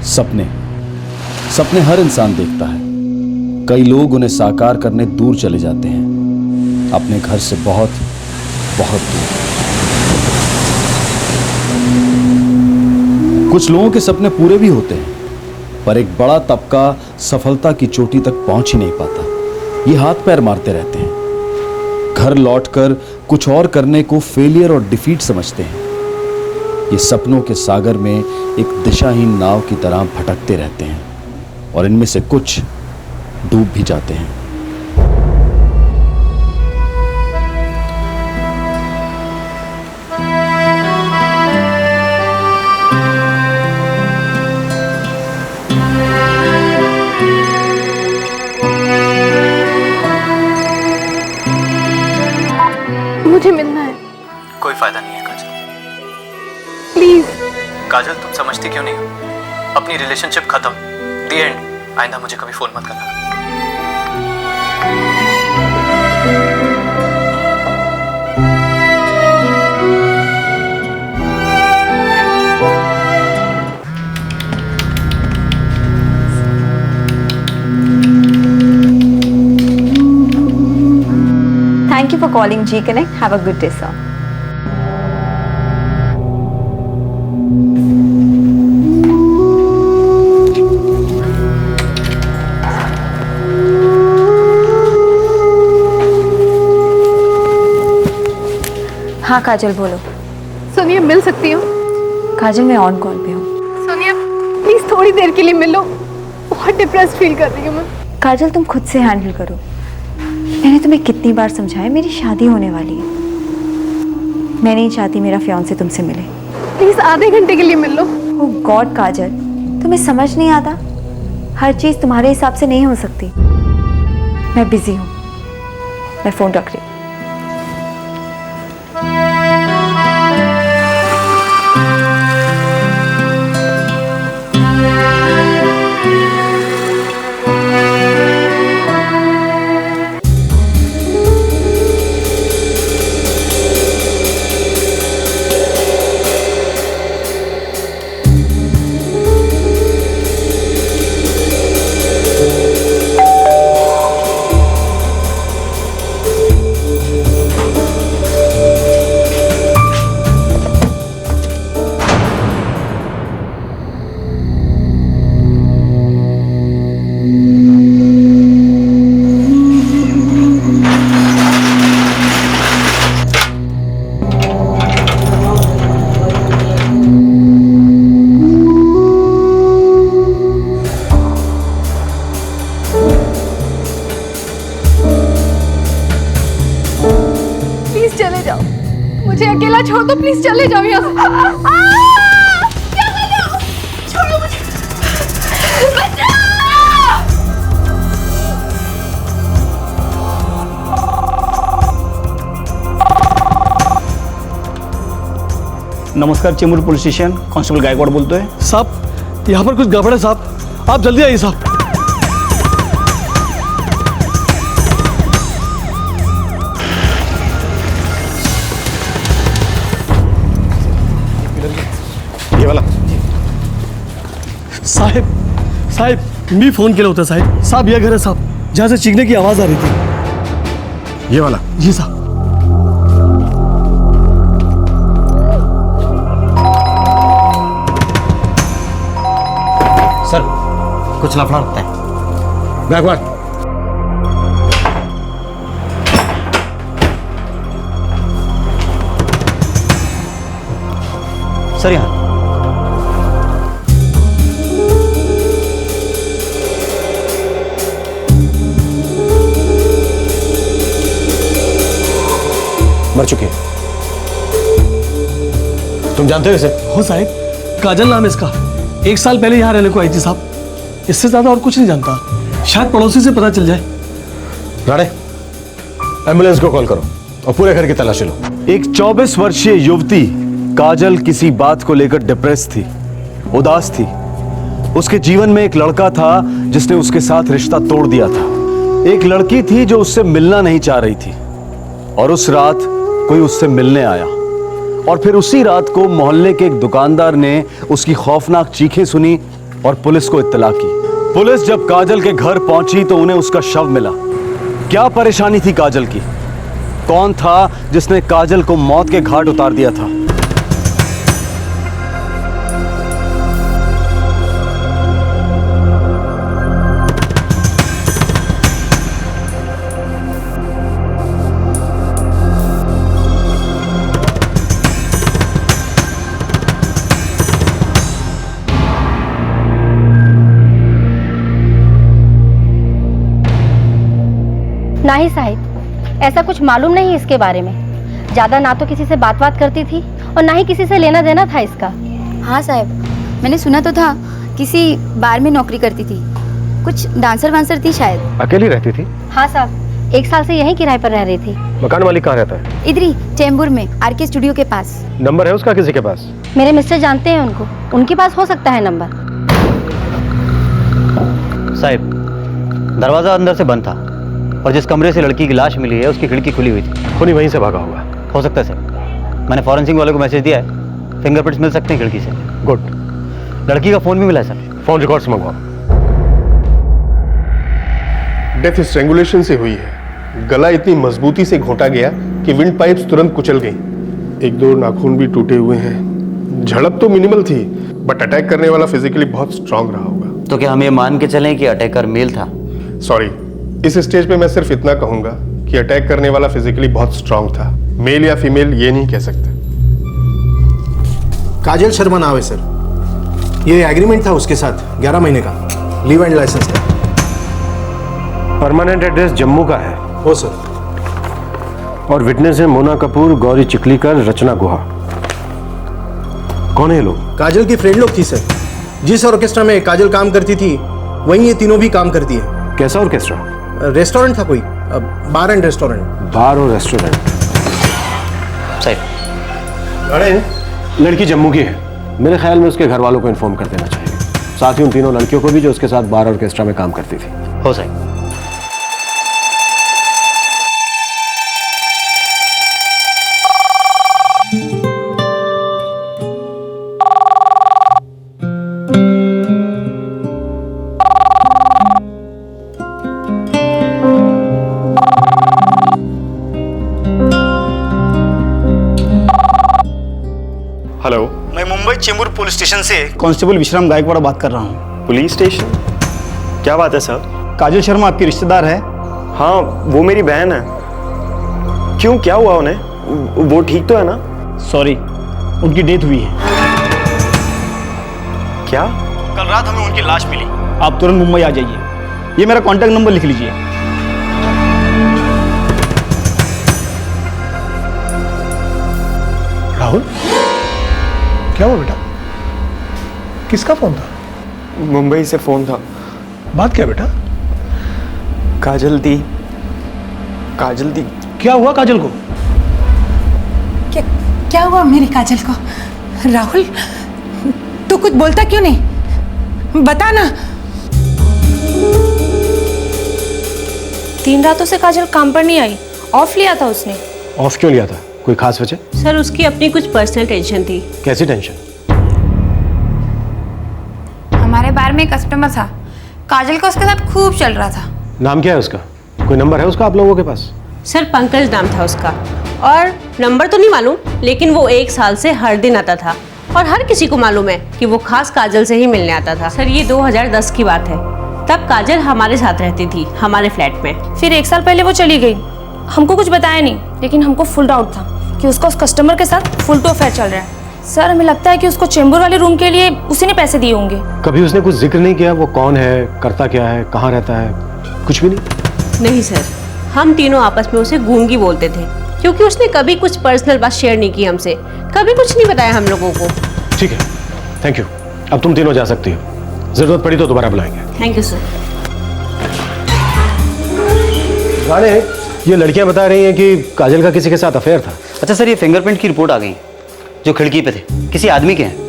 सपने सपने हर इंसान देखता है। कई लोग उन्हें साकार करने दूर चले जाते हैं, अपने घर से बहुत बहुत दूर। कुछ लोगों के सपने पूरे भी होते हैं, पर एक बड़ा तबका सफलता की चोटी तक पहुंच ही नहीं पाता। ये हाथ पैर मारते रहते हैं, घर लौटकर कुछ और करने को फेलियर और डिफीट समझते हैं। ये सपनों के सागर में एक दिशाहीन नाव की तरह भटकते रहते हैं और इनमें से कुछ डूब भी जाते हैं। मुझे मिलना है। कोई फायदा नहीं है काजल। प्लीज काजल, तुम समझती क्यों नहीं हो? अपनी रिलेशनशिप खत्म, द एंड। आइंदा मुझे कभी फोन मत करना। Thank you for calling G Connect. Have a good day, sir. हाँ काजल, बोलो। सोनिया, मिल सकती हो? काजल, मैं ऑन कॉल पे हूँ। सोनिया प्लीज थोड़ी देर के लिए मिलो, बहुत डिप्रेस फील कर रही हूँ मैं। काजल, तुम खुद से हैंडल करो। मैंने तुम्हें कितनी बार समझाया, मेरी शादी होने वाली है। मैं नहीं चाहती मेरा फियांसे तुमसे मिले। प्लीज आधे घंटे के लिए मिल लो। ओह गॉड काजल, तुम्हें समझ नहीं आता? हर चीज़ तुम्हारे हिसाब से नहीं हो सकती। मैं बिजी हूँ, मैं फ़ोन रख रही हूँ। मुझे अकेला छोड़ दो, प्लीज चले जाओ यहाँ से। क्या कर रहे हो? छोड़ो मुझे। बचाओ! नमस्कार, Chembur police station, constable Gaikwad बोलते हैं। साहब, यहाँ पर कुछ गड़बड़ है साहब, आप जल्दी आइए साहब। ये वाला साहब मी फोन केला होता साहब। साहब यह घर है साहब, जहाँ से चीखने की आवाज आ रही थी। ये वाला? जी साहब। सर, कुछ लफड़ा लगता है। बैकवर्ड। सर यहाँ मर चुके हैं। तुम जानते हो इसे? हो साहब, काजल नाम है इसका। 1 साल पहले यहाँ रहने को आई थी साहब। इससे ज्यादा और कुछ नहीं जानता। शायद पड़ोसी से पता चल जाए। राणे, एम्बुलेंस को कॉल करो और पूरे घर की तलाशी लो। एक 24 वर्षीय युवती काजल किसी बात को लेकर डिप्रेस थी, उदास थी। उसके जीवन में एक लड़का था जिसने उसके साथ रिश्ता तोड़ दिया था। एक लड़की थी जो उससे मिलना नहीं चाह रही थी और उस रात कोई उससे मिलने आया और फिर उसी रात को मोहल्ले के एक दुकानदार ने उसकी खौफनाक चीखें सुनी और पुलिस को इत्तला की। पुलिस जब काजल के घर पहुंची तो उन्हें उसका शव मिला। क्या परेशानी थी काजल की? कौन था जिसने काजल को मौत के घाट उतार दिया था? नहीं साहिब, ऐसा कुछ मालूम नहीं इसके बारे में। ज्यादा ना तो किसी से बात करती थी और ना ही किसी से लेना देना था इसका। हाँ साहब, मैंने सुना तो था किसी बार में नौकरी करती थी, कुछ डांसर वांसर थी शायद। अकेली रहती थी? हाँ साहब, 1 साल से यहीं किराए पर रह रही थी। मकान मालिक कहाँ रहता है? इधर ही चेंबूर में आरके स्टूडियो के पास। नंबर है उसका किसी के पास? मेरे मिस्टर जानते हैं उनको, उनके पास हो सकता है नंबर। साहब, दरवाजा अंदर से बंद था और जिस कमरे से लड़की की लाश मिली है उसकी खिड़की खुली हुई थी। खूनी वहीं से भागा होगा। हो सकता है सर, मैंने फॉरेंसिक वाले को मैसेज दिया है, फिंगरप्रिंट्स मिल सकते हैं खिड़की से। गुड। लड़की का फोन भी मिला है सर। फोन रिकॉर्ड्स मंगवाओ। डेथ स्ट्रैंगुलेशन से हुई है। गला इतनी मजबूती से घोंटा गया कि विंड पाइप्स तुरंत कुचल गई। 1-2 नाखून भी टूटे हुए हैं। झड़प तो मिनिमल थी, बट अटैक करने वाला फिजिकली बहुत स्ट्रांग रहा होगा। तो क्या हम ये मान के चलें कि अटैकर मेल था? सॉरी, इस स्टेज पे मैं सिर्फ इतना कहूंगा कि अटैक करने वाला फिजिकली बहुत स्ट्रांग था। मेल या फीमेल ये नहीं कह सकते। काजल शर्मा नाम है सर। ये एग्रीमेंट था उसके साथ 11 महीने का, लीव एंड लाइसेंस का। परमानेंट एड्रेस जम्मू का है? हो सर। और विटनेस है मोना कपूर, गौरी चिकलीकर, रचना गुहा। कौन है ये लोग? काजल की फ्रेंड लोग थी सर। जिस ऑर्केस्ट्रा में काजल काम करती थी वहीं ये तीनों भी काम करती है। कैसा ऑर्केस्ट्रा? रेस्टोरेंट था कोई, बार एंड रेस्टोरेंट। बार और रेस्टोरेंट। सही। अरे लड़की जम्मू की है, मेरे ख्याल में उसके घर वालों को इन्फॉर्म कर देना चाहिए, साथ ही उन तीनों लड़कियों को भी जो उसके साथ बार ऑर्केस्ट्रा में काम करती थी। हो सही। हेलो, मैं मुंबई चेंबूर पुलिस स्टेशन से कांस्टेबल विश्राम गायकवाड़ बात कर रहा हूँ। Police station? क्या बात है सर? काजल शर्मा आपकी रिश्तेदार है? हाँ, वो मेरी बहन है। क्यों, क्या हुआ उन्हें? वो ठीक तो है ना? सॉरी, उनकी डेथ हुई है। क्या? कल रात हमें उनकी लाश मिली। आप तुरंत मुंबई आ जाइए। ये मेरा कॉन्टैक्ट नंबर लिख लीजिए। राहुल, क्या हुआ बेटा? किसका फोन था? मुंबई से फोन था। बात क्या बेटा? काजल दी। काजल दी। क्या हुआ काजल को? क्या हुआ मेरी काजल को? राहुल, तू कुछ बोलता क्यों नहीं? बता ना। 3 रातों से काजल काम पर नहीं आई, ऑफ लिया था उसने। ऑफ क्यों लिया था? कोई खास वजह? सर, उसकी अपनी कुछ पर्सनल टेंशन थी। कैसी टेंशन? हमारे बार में कस्टमर था, काजल का उसके साथ खूब चल रहा था। नाम क्या है उसका? कोई नंबर है उसका आप लोगों के पास? सर, पंकज नाम था उसका, और नंबर तो नहीं मालूम, लेकिन वो 1 साल से हर दिन आता था और हर किसी को मालूम है कि वो खास काजल से ही मिलने आता था। सर, ये 2010 की बात है। तब काजल हमारे साथ रहती थी, हमारे फ्लैट में। फिर 1 साल पहले वो चली गई। हमको कुछ बताया नहीं, लेकिन हमको फुल डाउट था कि उसका उस कस्टमर के साथ फुल टू अफेयर चल रहा है। सर, हमें लगता है कि उसको चेंबूर वाले रूम के लिए उसी ने पैसे दिए होंगे। कभी उसने कुछ जिक्र नहीं किया वो कौन है, करता क्या है, कहाँ रहता है? कुछ भी नहीं? नहीं सर, हम तीनों आपस में उसे गूंगी बोलते थे, क्योंकि उसने कभी कुछ पर्सनल बात शेयर नहीं की हमसे, कभी कुछ नहीं बताया हम लोगों को। ठीक है, थैंक यू। अब तुम तीनों जा सकती हो, जरूरत पड़ी तो दोबारा बुलाएंगे। Thank you sir. गाने, ये लड़कियां बता रही हैं कि काजल का किसी के साथ अफेयर था। अच्छा सर, ये फिंगरप्रिंट की रिपोर्ट आ गई जो खिड़की पे थे, किसी आदमी के हैं।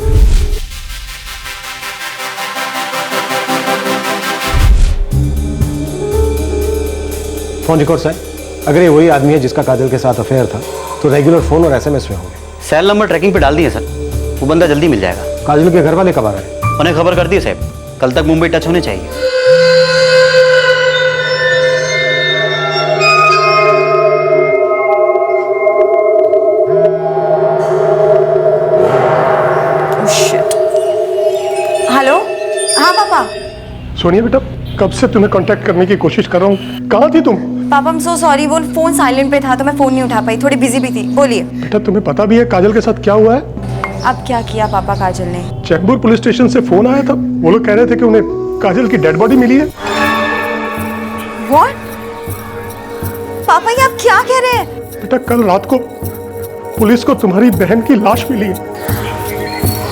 फोन रिकॉर्ड्स है। अगर ये वही आदमी है जिसका काजल के साथ अफेयर था तो रेगुलर फोन और एसएमएस में होंगे। सेल नंबर ट्रैकिंग पे डाल दिए सर, वो बंदा जल्दी मिल जाएगा। काजल के घर वाले कब आ रहे हैं? उन्हें खबर कर दी है साहब, कल तक मुंबई टच होने चाहिए। हेलो। हाँ पापा। सोनिया बेटा, कब से तुम्हें कांटेक्ट करने की कोशिश कर रहा हूँ, कहाँ थी तुम? पापा I'm so sorry, वो फोन साइलेंट पे था तो मैं फोन नहीं उठा पाई, थोड़ी बिजी भी थी। बोलिए। बेटा तुम्हें पता भी है काजल के साथ क्या हुआ है? अब क्या किया पापा काजल ने? चेंबूर पुलिस स्टेशन से फोन आया था, वो लोग कह रहे थे कि उन्हें काजल की डेड बॉडी मिली है। What? पापा ये आप क्या कह रहे हैं? बेटा कल रात को पुलिस को तुम्हारी बहन की लाश मिली है। Oh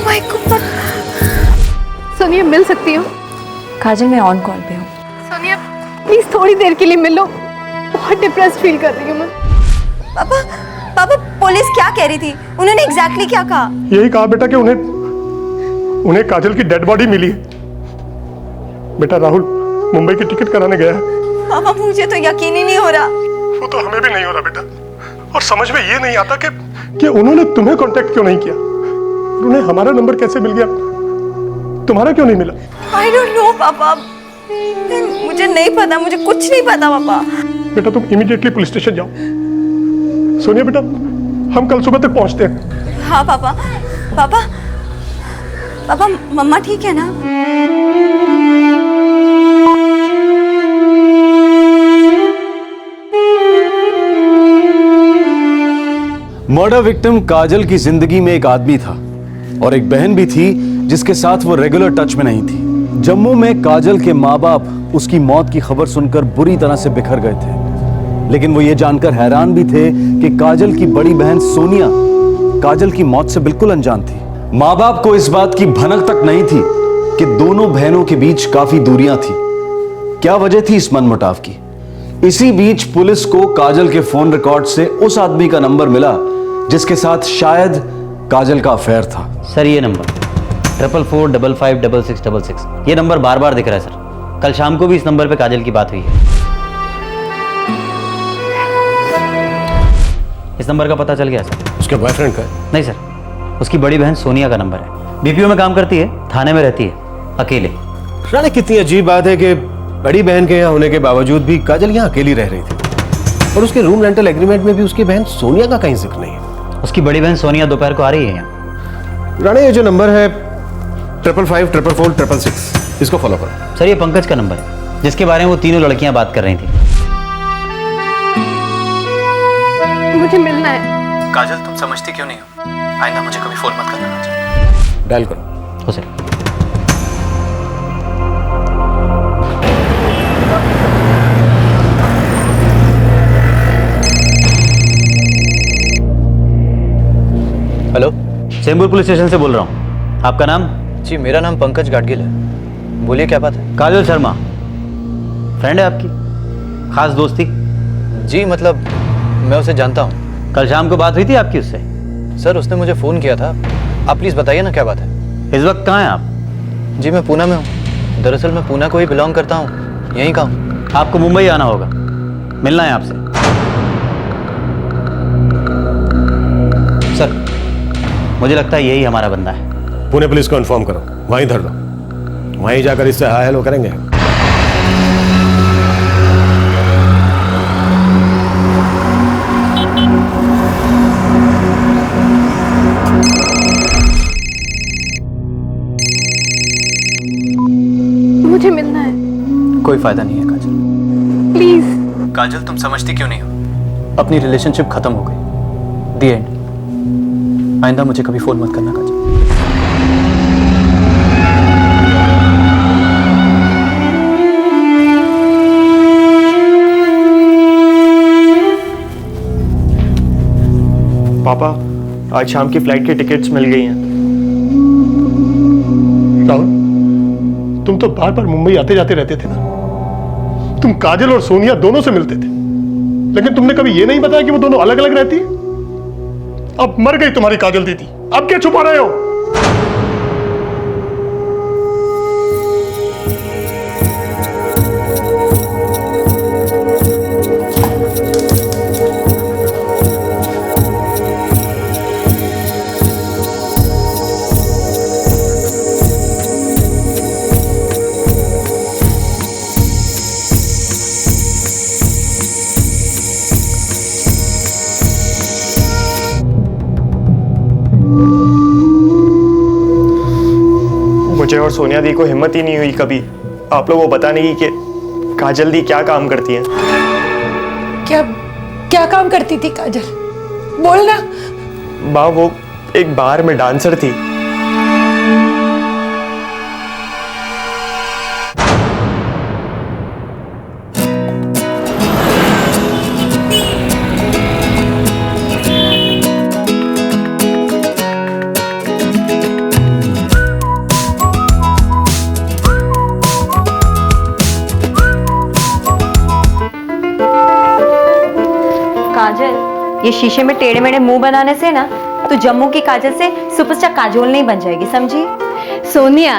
my God। सोनिया मिल सकती हो? काजल मैं ऑन कॉल पे हूँ। सोनिया प्लीज थोड़ी देर के लिए मिलो, बहुत डिप्रेस्ड फील कर रही हूँ मैं। पापा पापा पुलिस क्या कह रही थी? उन्होंने एग्जैक्टली क्या कहा? यही कहा बेटा कि उन्हें काजल की डेड बॉडी मिली है। बेटा राहुल मुंबई की टिकट कराने गया है। पापा मुझे तो यकीन ही नहीं हो रहा। वो तो हमें भी नहीं हो रहा बेटा, और समझ में ये नहीं आता कि उन्होंने तुम्हें कांटेक्ट क्यों नहीं किया, उन्हें हमारा नंबर कैसे मिल गया, तुम्हारा क्यों नहीं मिला? I don't know पापा, मुझे नहीं पता, मुझे कुछ नहीं पता पापा। बेटा तुम इमीडिएटली पुलिस स्टेशन जाओ। सोनिया बेटा हम कल सुबह तक पहुंचते हैं। हाँ पापा। पापा पापा मम्मा ठीक है ना? मर्डर विक्टिम काजल की जिंदगी में एक आदमी था और एक बहन भी थी जिसके साथ वो रेगुलर टच में नहीं थी। जम्मू में काजल के माँ बाप उसकी मौत की खबर सुनकर बुरी तरह से बिखर गए थे, लेकिन वो ये जानकर हैरान भी थे कि काजल की बड़ी बहन सोनिया काजल की मौत से बिल्कुल अनजान थी। माँ बाप को इस बात की भनक तक नहीं थी कि दोनों बहनों के बीच काफी दूरियां थी। क्या वजह थी इस मनमुटाव की? इसी बीच पुलिस को काजल के फोन रिकॉर्ड से उस आदमी का नंबर मिला जिसके साथ शायद काजल का अफेयर था। सर ये नंबर 44455666, ये नंबर बार बार दिख रहा है सर। कल शाम को भी इस नंबर पे काजल की बात हुई है। इस नंबर का पता चल गया सर। उसके बॉयफ्रेंड का? नहीं सर, उसकी बड़ी बहन सोनिया का नंबर है। बीपीओ में काम करती है, थाने में रहती है, अकेले। रानी कितनी अजीब बात है कि बड़ी बहन के यहाँ होने के बावजूद भी काजल यहाँ अकेली रह रही थी, और उसके रूम रेंटल एग्रीमेंट में भी उसकी बहन सोनिया का कहीं जिक्र नहीं है। उसकी बड़ी बहन सोनिया दोपहर को आ रही है यहाँ। रानी ये जो नंबर है 55544466, इसको फॉलो करो। सर ये पंकज का नंबर है जिसके बारे में वो तीनों लड़कियां बात कर रही थी। मुझे मिलना है। काजल तुम समझती क्यों नहीं हो? आइंदा मुझे कभी फोन मत करना काजल। डायल करो। हो sir. Hello, Chembur police station से बोल रहा हूँ। आपका नाम? जी मेरा नाम पंकज गाडगिल है। बोलिए क्या बात है? काजल शर्मा फ्रेंड है आपकी, खास दोस्ती? जी मतलब मैं उसे जानता हूँ। कल शाम को बात हुई थी आपकी उससे? सर उसने मुझे फ़ोन किया था। आप प्लीज़ बताइए ना क्या बात है। इस वक्त कहाँ हैं आप? जी मैं पूना में हूँ। दरअसल मैं पूना को ही बिलोंग करता हूँ, यहीं का हूँ। आपको मुंबई आना होगा, मिलना है आपसे। सर मुझे लगता है यही हमारा बंदा है। पुणे पुलिस को इन्फॉर्म करो, वहीं धर दो, वहीं जाकर इससे हाय हेलो करेंगे। मुझे मिलना है। कोई फायदा नहीं है काजल। प्लीज। काजल तुम समझती क्यों नहीं हो? अपनी रिलेशनशिप खत्म हो गई, दी एंड। आइंदा मुझे कभी फोन मत करना काजल। पापा आज शाम की फ्लाइट की टिकट्स मिल गई हैं। राहुल तुम तो बार बार मुंबई आते जाते रहते थे ना। तुम काजल और सोनिया दोनों से मिलते थे, लेकिन तुमने कभी ये नहीं बताया कि वो दोनों अलग अलग रहती है। अब मर गई तुम्हारी काजल दीदी, अब क्या छुपा रहे हो? मुझे और सोनिया दी को हिम्मत ही नहीं हुई कभी आप लोगों को बताने की कि काजल दी क्या काम करती हैं। क्या क्या काम करती थी काजल? बोलना। माँ वो एक बार में डांसर थी। काजल, ये शीशे में टेढ़े मेढ़े मुंह बनाने से ना तो जम्मू की काजल से सुपरस्टार काजोल नहीं बन जाएगी, समझी? सोनिया,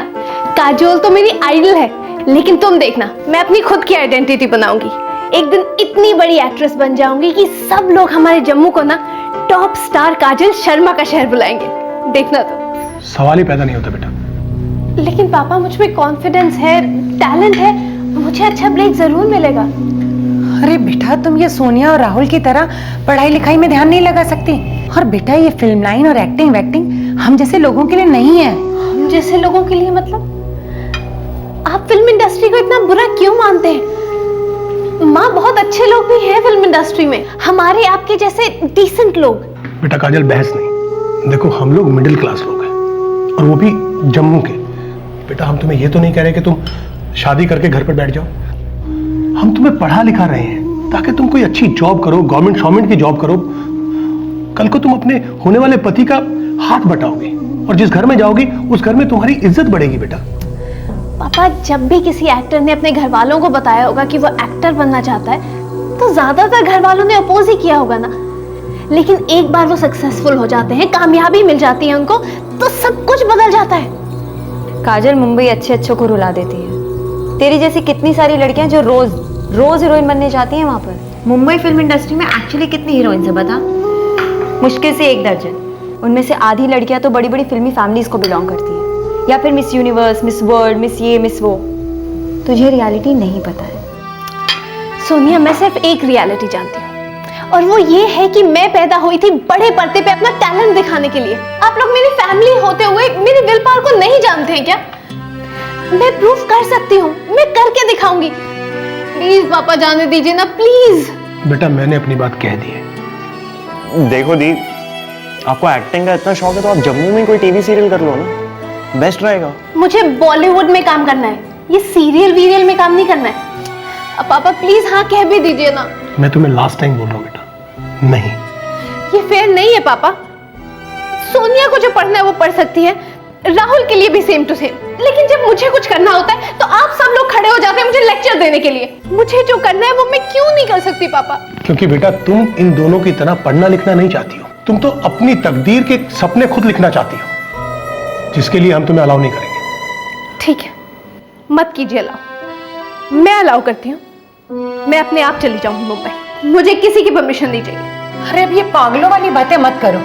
काजोल तो मेरी आइडल है, लेकिन तुम देखना, मैं अपनी खुद की आइडेंटिटी बनाऊंगी। एक दिन इतनी बड़ी एक्ट्रेस बन जाऊंगी कि सब लोग हमारे जम्मू को ना टॉप स्टार काजल शर्मा का शहर बुलाएंगे। देखना तो। सवाल ही पैदा नहीं होता बेटा। लेकिन पापा, मुझ में कॉन्फिडेंस है, टैलेंट है, मुझे अच्छा ब्रेक जरूर मिलेगा। अरे बेटा, तुम ये सोनिया और राहुल की तरह पढ़ाई लिखाई में ध्यान नहीं लगा सकती। और बेटा, ये फिल्म लाइन और एक्टिंग वैक्टिंग हम जैसे लोगों के लिए नहीं है। हम जैसे लोगों के लिए मतलब? आप फिल्म इंडस्ट्री को इतना बुरा क्यों मानते हैं? माँ, बहुत अच्छे लोग भी हैं फिल्म इंडस्ट्री में, हमारे आपके जैसे डिसेंट लोग। बेटा काजल, बहस नहीं। देखो, हम लोग मिडिल क्लास लोग हैं, और वो भी जम्मू के। बेटा, हम तुम्हें ये तो नहीं कह रहे कि तुम शादी करके घर पर बैठ जाओ। हम तुम्हें पढ़ा लिखा रहे हैं ताकि तुम कोई अच्छी जॉब करो, गवर्नमेंट की जॉब करो। कल को तुम अपने होने वाले पति का हाथ बटाओगे, और जिस घर में जाओगी उस घर में तुम्हारी इज्जत बढ़ेगी। बेटा पापा, जब भी किसी एक्टर ने अपने घर वालों को बताया होगा कि वो एक्टर बनना चाहता है, तो ज्यादातर घर वालों ने अपोज ही किया होगा ना। लेकिन एक बार वो सक्सेसफुल हो जाते हैं, कामयाबी मिल जाती है उनको, तो सब कुछ बदल जाता है। काजल मुंबई अच्छे को रुला देती है। तेरी जैसी कितनी सारी लड़कियां जो रोज हीरोइन बनने जाती हैं वहां पर। मुंबई फिल्म इंडस्ट्री में एक्चुअली कितनी हीरोइंस है बता? मुश्किल से 1 दर्जन। उनमें से आधी लड़कियां तो बड़ी बड़ी फिल्मी फैमिलीज को बिलोंग करती हैं, या फिर miss universe, miss world, miss ये मिस वो। तुझे रियलिटी नहीं पता है। सोनिया, मैं सिर्फ एक रियलिटी जानती हूँ, और वो ये है कि मैं पैदा हुई थी बड़े पर्दे पे अपना टैलेंट दिखाने के लिए। आप लोग मेरी फैमिली होते हुए मेरी विल पावर को नहीं जानते हैं क्या? मैं प्रूफ कर सकती हूँ, मैं करके दिखाऊंगी। प्लीज पापा, जाने दीजिए ना, प्लीज। बेटा, मैंने अपनी बात कह दी है। देखो दी, आपको एक्टिंग का इतना शौक है तो आप जम्मू में कोई टीवी सीरियल कर लो ना, बेस्ट रहेगा। मुझे बॉलीवुड में काम करना है, ये सीरियल वीरियल में काम नहीं करना है। अब पापा प्लीज हाँ कह भी दीजिए ना। मैं तुम्हें लास्ट टाइम बोल रहा हूँ बेटा, नहीं। ये फेयर नहीं है पापा। सोनिया को जो पढ़ना है वो पढ़ सकती है, राहुल के लिए भी सेम टू सेम। लेकिन जब मुझे कुछ करना होता है तो आप सब लोग खड़े हो जाते हैं मुझे लेक्चर देने के लिए। मुझे जो करना है वो मैं क्यों नहीं कर सकती पापा? क्योंकि बेटा, तुम इन दोनों की तरह पढ़ना लिखना नहीं चाहती हो। तुम तो अपनी तकदीर के सपने खुद लिखना चाहती हो, जिसके लिए हम तुम्हें अलाउ नहीं करेंगे। ठीक है, मत कीजिए अलाउ। मैं अलाउ करती हूँ। मैं अपने आप चली जाऊंगी मुंबई, मुझे किसी की परमिशन नहीं चाहिए। अरे अब ये पागलों वाली बातें मत करो।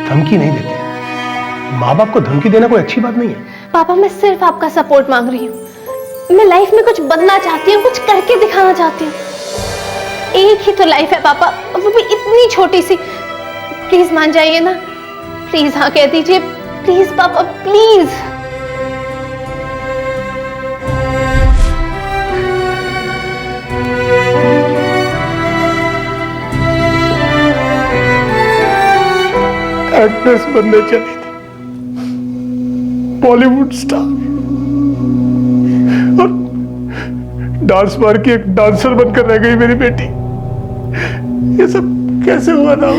धमकी नहीं देते, माँ बाप को धमकी देना कोई अच्छी बात नहीं है। पापा, मैं सिर्फ आपका सपोर्ट मांग रही हूँ। मैं लाइफ में कुछ बनना चाहती हूँ, कुछ करके दिखाना चाहती हूँ। एक ही तो लाइफ है पापा, वो भी इतनी छोटी सी। प्लीज मान जाइए ना, प्लीज हाँ कह दीजिए, प्लीज पापा, प्लीज। एक्ट्रेस बनने चली थी, बॉलीवुड स्टार, और डांस मार के एक डांसर बनकर रह गई मेरी बेटी। ये सब कैसे हुआ ना?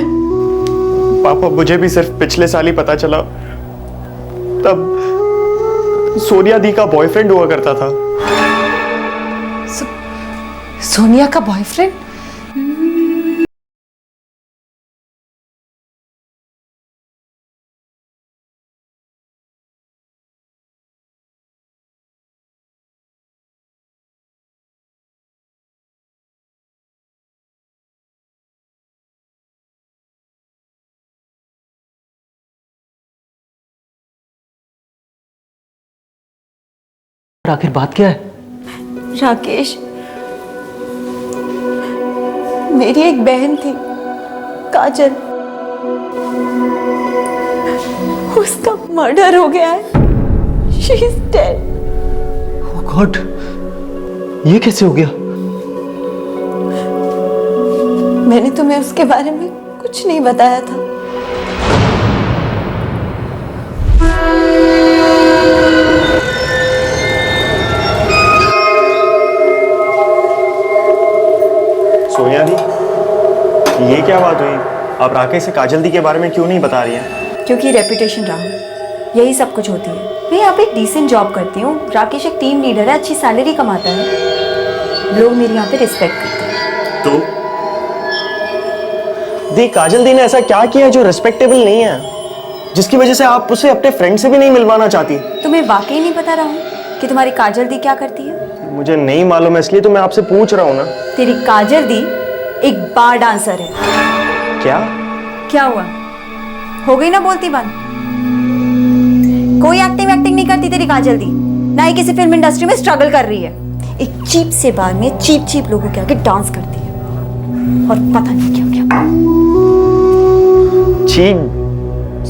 पापा, मुझे भी सिर्फ पिछले साल ही पता चला, तब सोनिया दी का बॉयफ्रेंड हुआ करता था। सोनिया का बॉयफ्रेंड? आखिर बात क्या है? राकेश, मेरी एक बहन थी काजल, उसका मर्डर हो गया है। She is dead. Oh God, ये कैसे हो गया? मैंने तुम्हें उसके बारे में कुछ नहीं बताया था। सोनिया दी, ये क्या बात हुई? आप राकेश से काजल दी के बारे में क्यों नहीं बता रही हैं? क्योंकि रेपुटेशन राहुल, यही सब कुछ होती है। मैं यहाँ पे एक डिसेंट जॉब करती हूँ, राकेश एक टीम लीडर है, अच्छी सैलरी कमाता है, लोग मेरे यहाँ पे रिस्पेक्ट करते हैं। तो दी, काजल दी ने ऐसा क्या किया जो रिस्पेक्टेबल नहीं है, जिसकी वजह से आप उसे अपने फ्रेंड से भी नहीं मिलवाना चाहती? तुम्हें वाकई नहीं पता राहुल कि तुम्हारी काजल दी क्या करती है? मुझे नहीं मालूम है, इसलिए तो मैं आपसे पूछ रहा हूँ ना। तेरी काजल दी एक बार डांसर है। क्या? क्या हुआ? हो गई ना बोलती बात? कोई एक्टिंग नहीं करती तेरी काजल दी, ना ही किसी फिल्म इंडस्ट्री में स्ट्रगल कर रही है। एक चीप से बार में चीप लोगों के आगे डांस करती है और पता नहीं क्या क्या। छी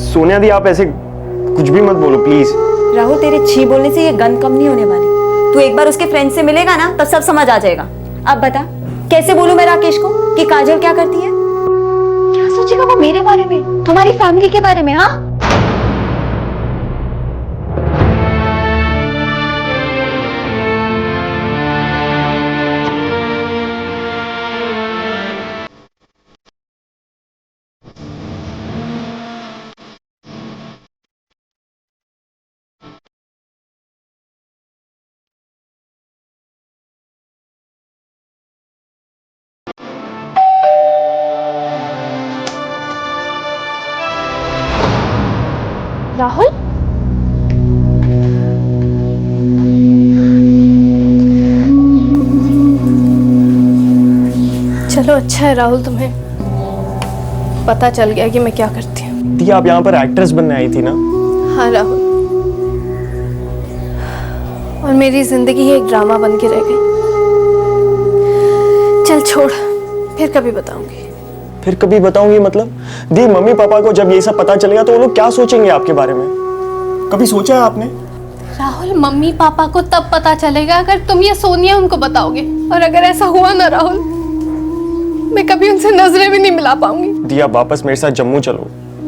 सोनिया दी, आप ऐसे कुछ भी मत बोलो प्लीज। राहुल, तेरे छी बोलने से ये गंद कम नहीं होने वाली। तू एक बार उसके फ्रेंड से मिलेगा ना, तब सब समझ आ जाएगा। अब बता, कैसे बोलूं मैं राकेश को कि काजल क्या करती है? क्या सोचेगा वो मेरे बारे में, तुम्हारी फैमिली के बारे में? हाँ, राहुल, चलो अच्छा है राहुल, तुम्हें पता चल गया कि मैं क्या करती हूँ। दी, आप यहाँ पर एक्ट्रेस बनने आई थी ना? हाँ राहुल, और मेरी जिंदगी ही एक ड्रामा बन के रह गई। चल छोड़, फिर कभी बताऊंगी। फिर कभी बताऊंगी मतलब? दी, मम्मी पापा को जब ये सब पता चलेगा तो वो लोग क्या सोचेंगे आपके बारे में? कभी सोचा है आपने? राहुल, मम्मी पापा को तब पता चलेगा अगर तुम ये सोनिया उनको बताओगे, और अगर ऐसा हुआ ना राहुल, मैं कभी उनसे नजरें भी नहीं मिला पाऊंगी। दी, आप वापस मेरे साथ जम्मू चलो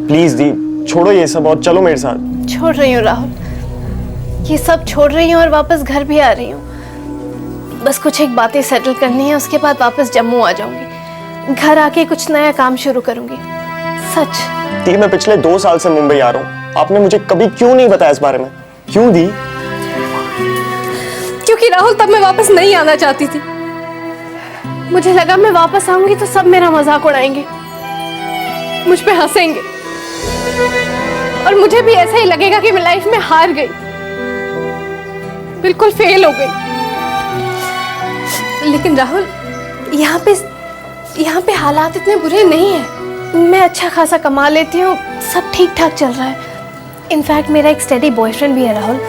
प्लीज। दी, छोड़ो ये सब और चलो मेरे साथ। छोड़ रही हूँ राहुल, ये सब छोड़ रही हूँ और वापस घर भी आ रही हूँ। बस कुछ एक बातें सेटल करनी है, उसके बाद वापस जम्मू आ जाऊंगी। घर आके कुछ नया काम शुरू करूंगी, सच। दी, मैं पिछले 2 साल से मुंबई आ रहा हूँ, आपने मुझे कभी क्यों नहीं बताया इस बारे में? क्यों दी? क्योंकि राहुल, तब मैं वापस नहीं आना चाहती थी। मुझे लगा मैं वापस आऊंगी तो सब मेरा मजाक उड़ाएंगे, मुझ पे हंसेंगे, और मुझे भी ऐसा ही लगेगा कि मैं लाइफ में हार गई, बिल्कुल फेल हो गई। लेकिन राहुल, यहाँ पे हालात इतने बुरे नहीं हैं। मैं अच्छा खासा कमा लेती हूँ, सब ठीक ठाक चल रहा है। इनफैक्ट मेरा एक स्टडी बॉयफ्रेंड भी है राहुल,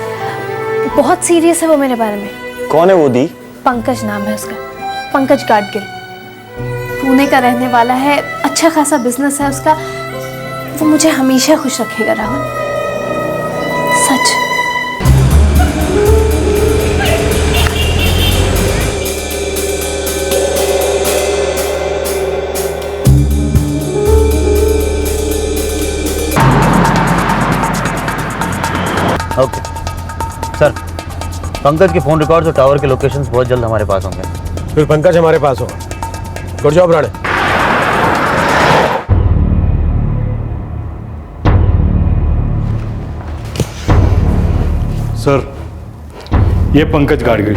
बहुत सीरियस है वो मेरे बारे में। कौन है वो दी? पंकज नाम है उसका, पंकज गाडगिल। पुणे का रहने वाला है, अच्छा खासा बिजनेस है उसका। वो मुझे हमेशा खुश रखेगा राहुल, सच। ओके सर, पंकज के फोन रिकॉर्ड्स और टावर के लोकेशंस बहुत जल्द हमारे पास होंगे। फिर पंकज हमारे पास होगा। Good job Rane. सर, ये पंकज गाडगिल।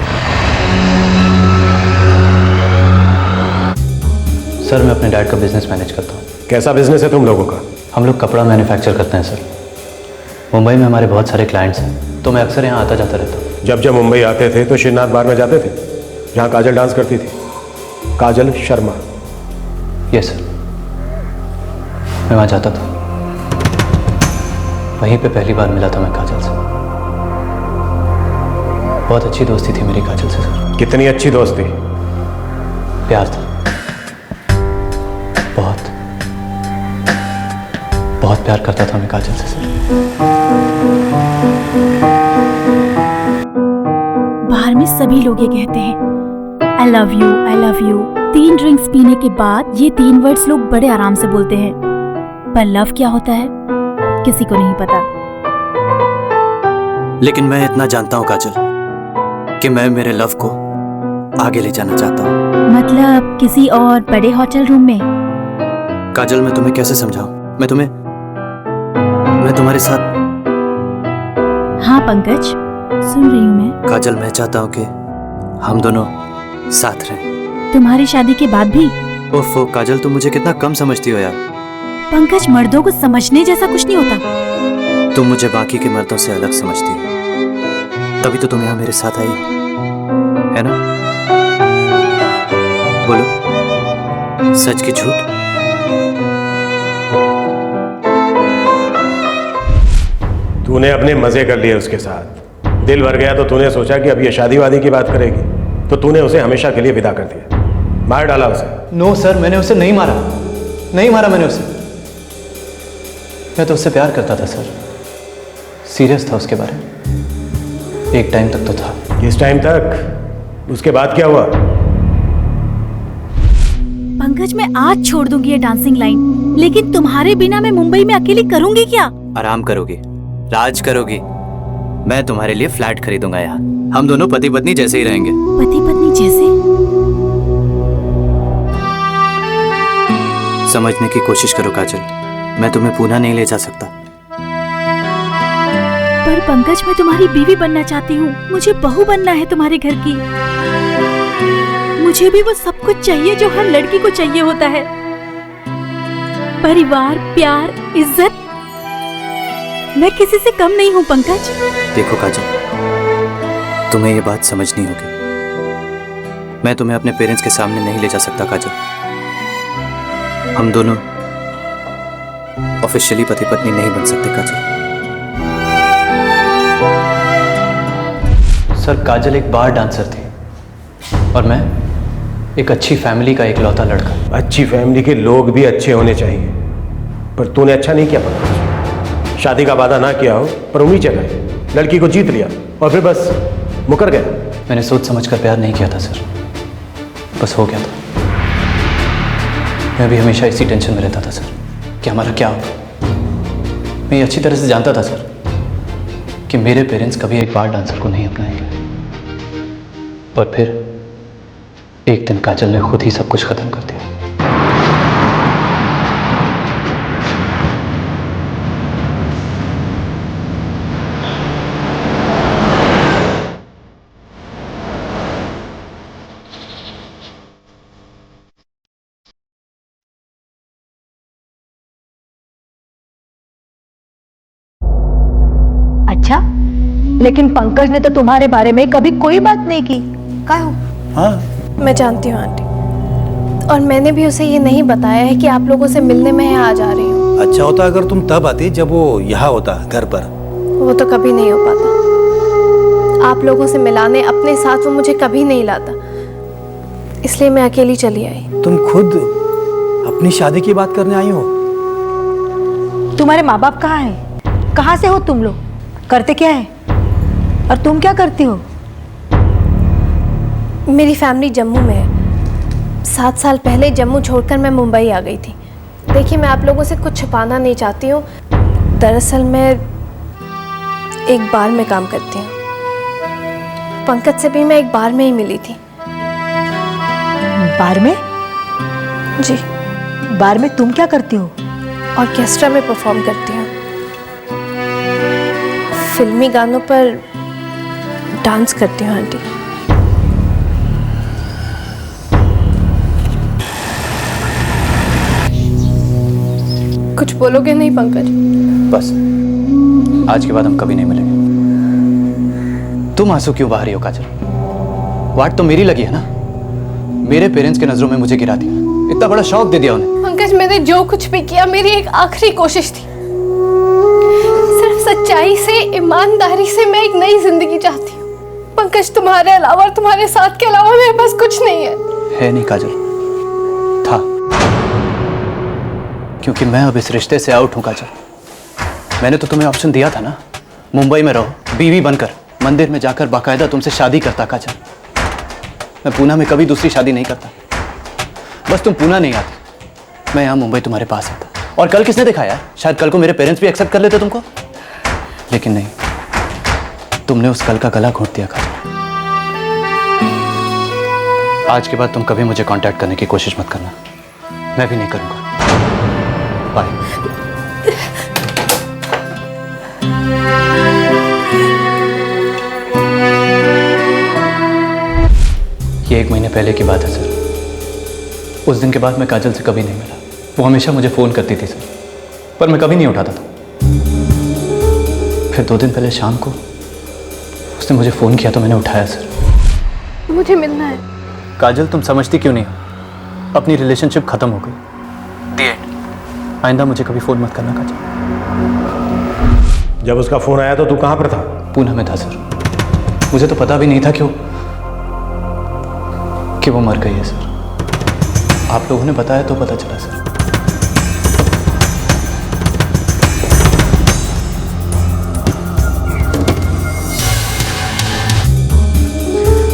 सर, मैं अपने डैड का बिजनेस मैनेज करता हूँ। कैसा बिजनेस है तुम लोगों का? हम लोग कपड़ा मैन्युफैक्चर करते हैं सर। मुंबई में हमारे बहुत सारे क्लाइंट्स हैं, तो मैं अक्सर यहाँ आता जाता रहता हूँ। जब मुंबई आते थे तो श्रीनाथ बार में जाते थे, जहाँ काजल डांस करती थी, काजल शर्मा। यस सर, मैं वहाँ जाता था। वहीं पे पहली बार मिला था मैं काजल से। बहुत अच्छी दोस्ती थी मेरी काजल से सर। कितनी अच्छी दोस्ती? प्यार था, बहुत बहुत प्यार करता था मैं काजल से सर। सभी लोग ये कहते हैं, I love you, I love you. 3 drinks पीने के बाद ये 3 वर्ड्स लोग बड़े आराम से बोलते हैं, पर लव क्या होता है किसी को नहीं पता। लेकिन मैं इतना जानता हूँ काजल कि मैं मेरे लव को आगे ले जाना चाहता हूँ। मतलब किसी और बड़े होटल रूम में? काजल मैं तुम्हें कैसे समझाऊं? मैं तुम्हारे साथ। हाँ पंकज, सुन रही हूँ मैं। काजल मैं चाहता हूँ कि हम दोनों साथ रहें। तुम्हारी शादी के बाद भी? ओफो काजल, तुम मुझे कितना कम समझती हो यार। पंकज, मर्दों को समझने जैसा कुछ नहीं होता। तुम मुझे बाकी के मर्दों से अलग समझती हो, तभी तो तुम यहाँ मेरे साथ आई हो, है ना? बोलो, सच की झूठ? तूने अपने मजे कर लिए उसके साथ, दिल भर गया तो तूने सोचा कि अब ये शादी वादी की बात करेगी, तो तूने उसे हमेशा के लिए विदा कर दिया, मार डाला उसे। नो सर, मैंने उसे नहीं मारा, नहीं मारा मैंने उसे। मैं तो उससे प्यार करता था सर, सीरियस था उसके बारे में। एक टाइम तक तो था। किस टाइम तक? उसके बाद क्या हुआ? पंकज, मैं आज छोड़ दूंगी ये डांसिंग लाइन, लेकिन तुम्हारे बिना मैं मुंबई में अकेली करूंगी क्या? आराम करोगी, राज करोगी। मैं तुम्हारे लिए फ्लैट खरीदूंगा यहाँ, हम दोनों पति पत्नी जैसे ही रहेंगे। पति पत्नी जैसे? समझने की कोशिश करो काजल, मैं तुम्हें पुणे नहीं ले जा सकता। पर पंकज, मैं तुम्हारी बीवी बनना चाहती हूँ, मुझे बहू बनना है तुम्हारे घर की। मुझे भी वो सब कुछ चाहिए जो हर लड़की को चाहिए होता है, परिवार, प्यार, इज्जत। मैं किसी से कम नहीं हूँ पंकज। देखो काजल, तुम्हें ये बात समझनी होगी। मैं तुम्हें अपने पेरेंट्स के सामने नहीं ले जा सकता काजल। हम दोनों ऑफिशियली पति पत्नी नहीं बन सकते काजल। सर, काजल एक बार डांसर थी और मैं एक अच्छी फैमिली का इकलौता लड़का। अच्छी फैमिली के लोग भी अच्छे होने चाहिए, पर तूने अच्छा नहीं किया पंकज। शादी का वादा ना किया हो पर उम्मीद जगाई, लड़की को जीत लिया और फिर बस मुकर गया। मैंने सोच समझकर प्यार नहीं किया था सर, बस हो गया था। मैं भी हमेशा इसी टेंशन में रहता था सर कि हमारा क्या होगा। मैं ये अच्छी तरह से जानता था सर कि मेरे पेरेंट्स कभी एक बार डांसर को नहीं अपनाएंगे। और फिर एक दिन काजल ने खुद ही सब कुछ खत्म कर दिया। अच्छा, लेकिन पंकज ने तो तुम्हारे बारे में कभी कोई बात नहीं की। क्या हो? हाँ, मैं जानती हूँ आंटी, और मैंने भी उसे ये नहीं बताया है कि आप लोगों से मिलने में यहाँ आ जा रही हूँ। अच्छा होता अगर तुम तब आती जब वो यहाँ होता घर पर। वो तो कभी नहीं हो पाता। आप लोगों से मिलाने अपने साथ वो मुझे कभी नहीं लाता, इसलिए मैं अकेली चली आई। तुम खुद अपनी शादी की बात करने आई हो? तुम्हारे माँ बाप कहाँ हैं? कहाँ से हो तुम लोग? करते क्या है? और तुम क्या करती हो? मेरी फैमिली जम्मू में है। 7 साल पहले जम्मू छोड़कर मैं मुंबई आ गई थी। देखिए, मैं आप लोगों से कुछ छुपाना नहीं चाहती हूँ। दरअसल मैं एक बार में काम करती हूँ। पंकज से भी मैं एक बार में ही मिली थी। बार में? जी। बार में तुम क्या करती हो? ऑर्केस्ट्रा में परफॉर्म करती हूँ। फिल्मी गानों पर डांस करती हूँ आंटी। कुछ बोलोगे नहीं पंकज? बस, आज के बाद हम कभी नहीं मिलेंगे। तुम आंसू क्यों बहा रही हो काजल? वाट तो मेरी लगी है ना। मेरे पेरेंट्स के नजरों में मुझे गिरा दिया, इतना बड़ा शौक दे दिया उन्हें। पंकज, मैंने जो कुछ भी किया मेरी एक आखिरी कोशिश थी। सिर्फ सच्चाई से, ईमानदारी से मैं एक नई जिंदगी चाहती हूँ। पंकज, तुम्हारे अलावा और तुम्हारे साथ के अलावा मेरे पास कुछ नहीं है नहीं काजल, था। क्योंकि मैं अब इस रिश्ते से आउट हूं काजल। मैंने तो तुम्हें ऑप्शन दिया था ना, मुंबई में रहो, बीवी बनकर, मंदिर में जाकर बाकायदा तुमसे शादी करता काजल। मैं पूना में कभी दूसरी शादी नहीं करता। बस तुम पूना नहीं आती, मैं यहाँ मुंबई तुम्हारे पास आता। और कल किसने देखा यार, शायद कल को मेरे पेरेंट्स भी एक्सेप्ट कर लेते तुमको, लेकिन नहीं, तुमने उस कल का गला घोंट दिया काजल। आज के बाद तुम कभी मुझे कांटेक्ट करने की कोशिश मत करना, मैं भी नहीं करूंगा। बाय। ये 1 महीने पहले की बात है सर। उस दिन के बाद मैं काजल से कभी नहीं मिला। वो हमेशा मुझे फ़ोन करती थी सर, पर मैं कभी नहीं उठाता था। फिर 2 दिन पहले शाम को उसने मुझे फ़ोन किया तो मैंने उठाया सर। मुझे मिलना है। काजल तुम समझती क्यों नहीं हो, अपनी रिलेशनशिप ख़त्म हो गई। दी एंड। आइंदा मुझे कभी फ़ोन मत करना काजल। जब उसका फ़ोन आया तो तू कहाँ पर था? पूना में था सर। मुझे तो पता भी नहीं था कि वो मर गई है सर। आप लोगों ने बताया तो पता चला सर।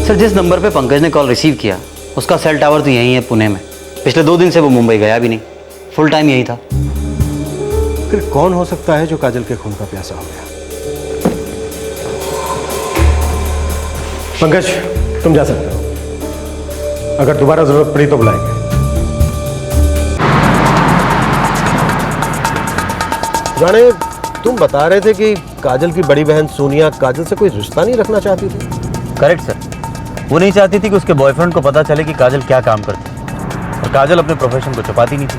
सर, जिस नंबर पे पंकज ने कॉल रिसीव किया उसका सेल टावर तो यहीं है पुणे में। पिछले 2 दिन से वो मुंबई गया भी नहीं, फुल टाइम यही था। फिर कौन हो सकता है जो काजल के खून का प्यासा हो गया? पंकज, तुम जा सकते हो, अगर दोबारा जरूरत पड़ी तो बुलाएंगे। जाने, तुम बता रहे थे कि काजल की बड़ी बहन सोनिया काजल से कोई रिश्ता नहीं रखना चाहती थी। करेक्ट सर, वो नहीं चाहती थी कि उसके बॉयफ्रेंड को पता चले कि काजल क्या काम करती है, और काजल अपने प्रोफेशन को छुपाती नहीं थी।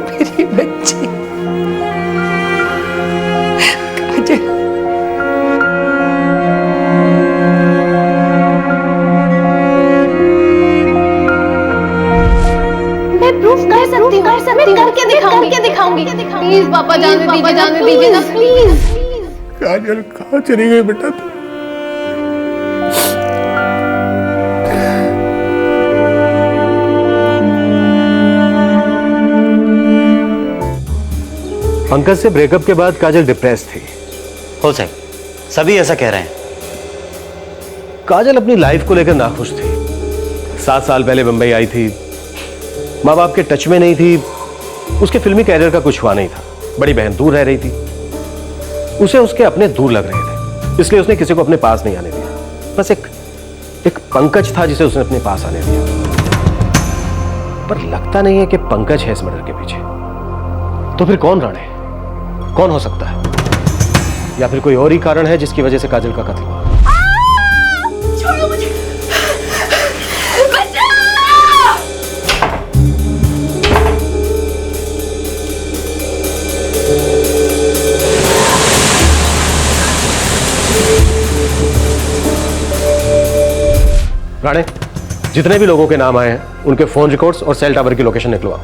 मेरी बच्ची काजल। मैं प्रूफ कर सकती हूँ, करके दिखाऊंगी। प्लीज पापा जाने दीजिए ना, प्लीज। काजल कहाँ चली गई बेटा तू? पंकज से ब्रेकअप के बाद काजल डिप्रेस थी। हो सही, सभी ऐसा कह रहे हैं। काजल अपनी लाइफ को लेकर नाखुश थी। 7 साल पहले मुंबई आई थी, माँ बाप के टच में नहीं थी, उसके फिल्मी कैरियर का कुछ हुआ नहीं था। बड़ी बहन दूर रह रही थी, उसे उसके अपने दूर लग रहे थे, इसलिए उसने किसी को अपने पास नहीं आने दिया। बस एक पंकज था जिसे उसने अपने पास आने दिया। पर लगता नहीं है कि पंकज है इस मर्डर के पीछे। तो फिर कौन राणे, कौन हो सकता है? या फिर कोई और ही कारण है जिसकी वजह से काजल का कत्ल हुआ? छोड़ो मुझे। राणे, जितने भी लोगों के नाम आए हैं उनके फोन रिकॉर्ड्स और सेल टावर की लोकेशन निकलवाओ।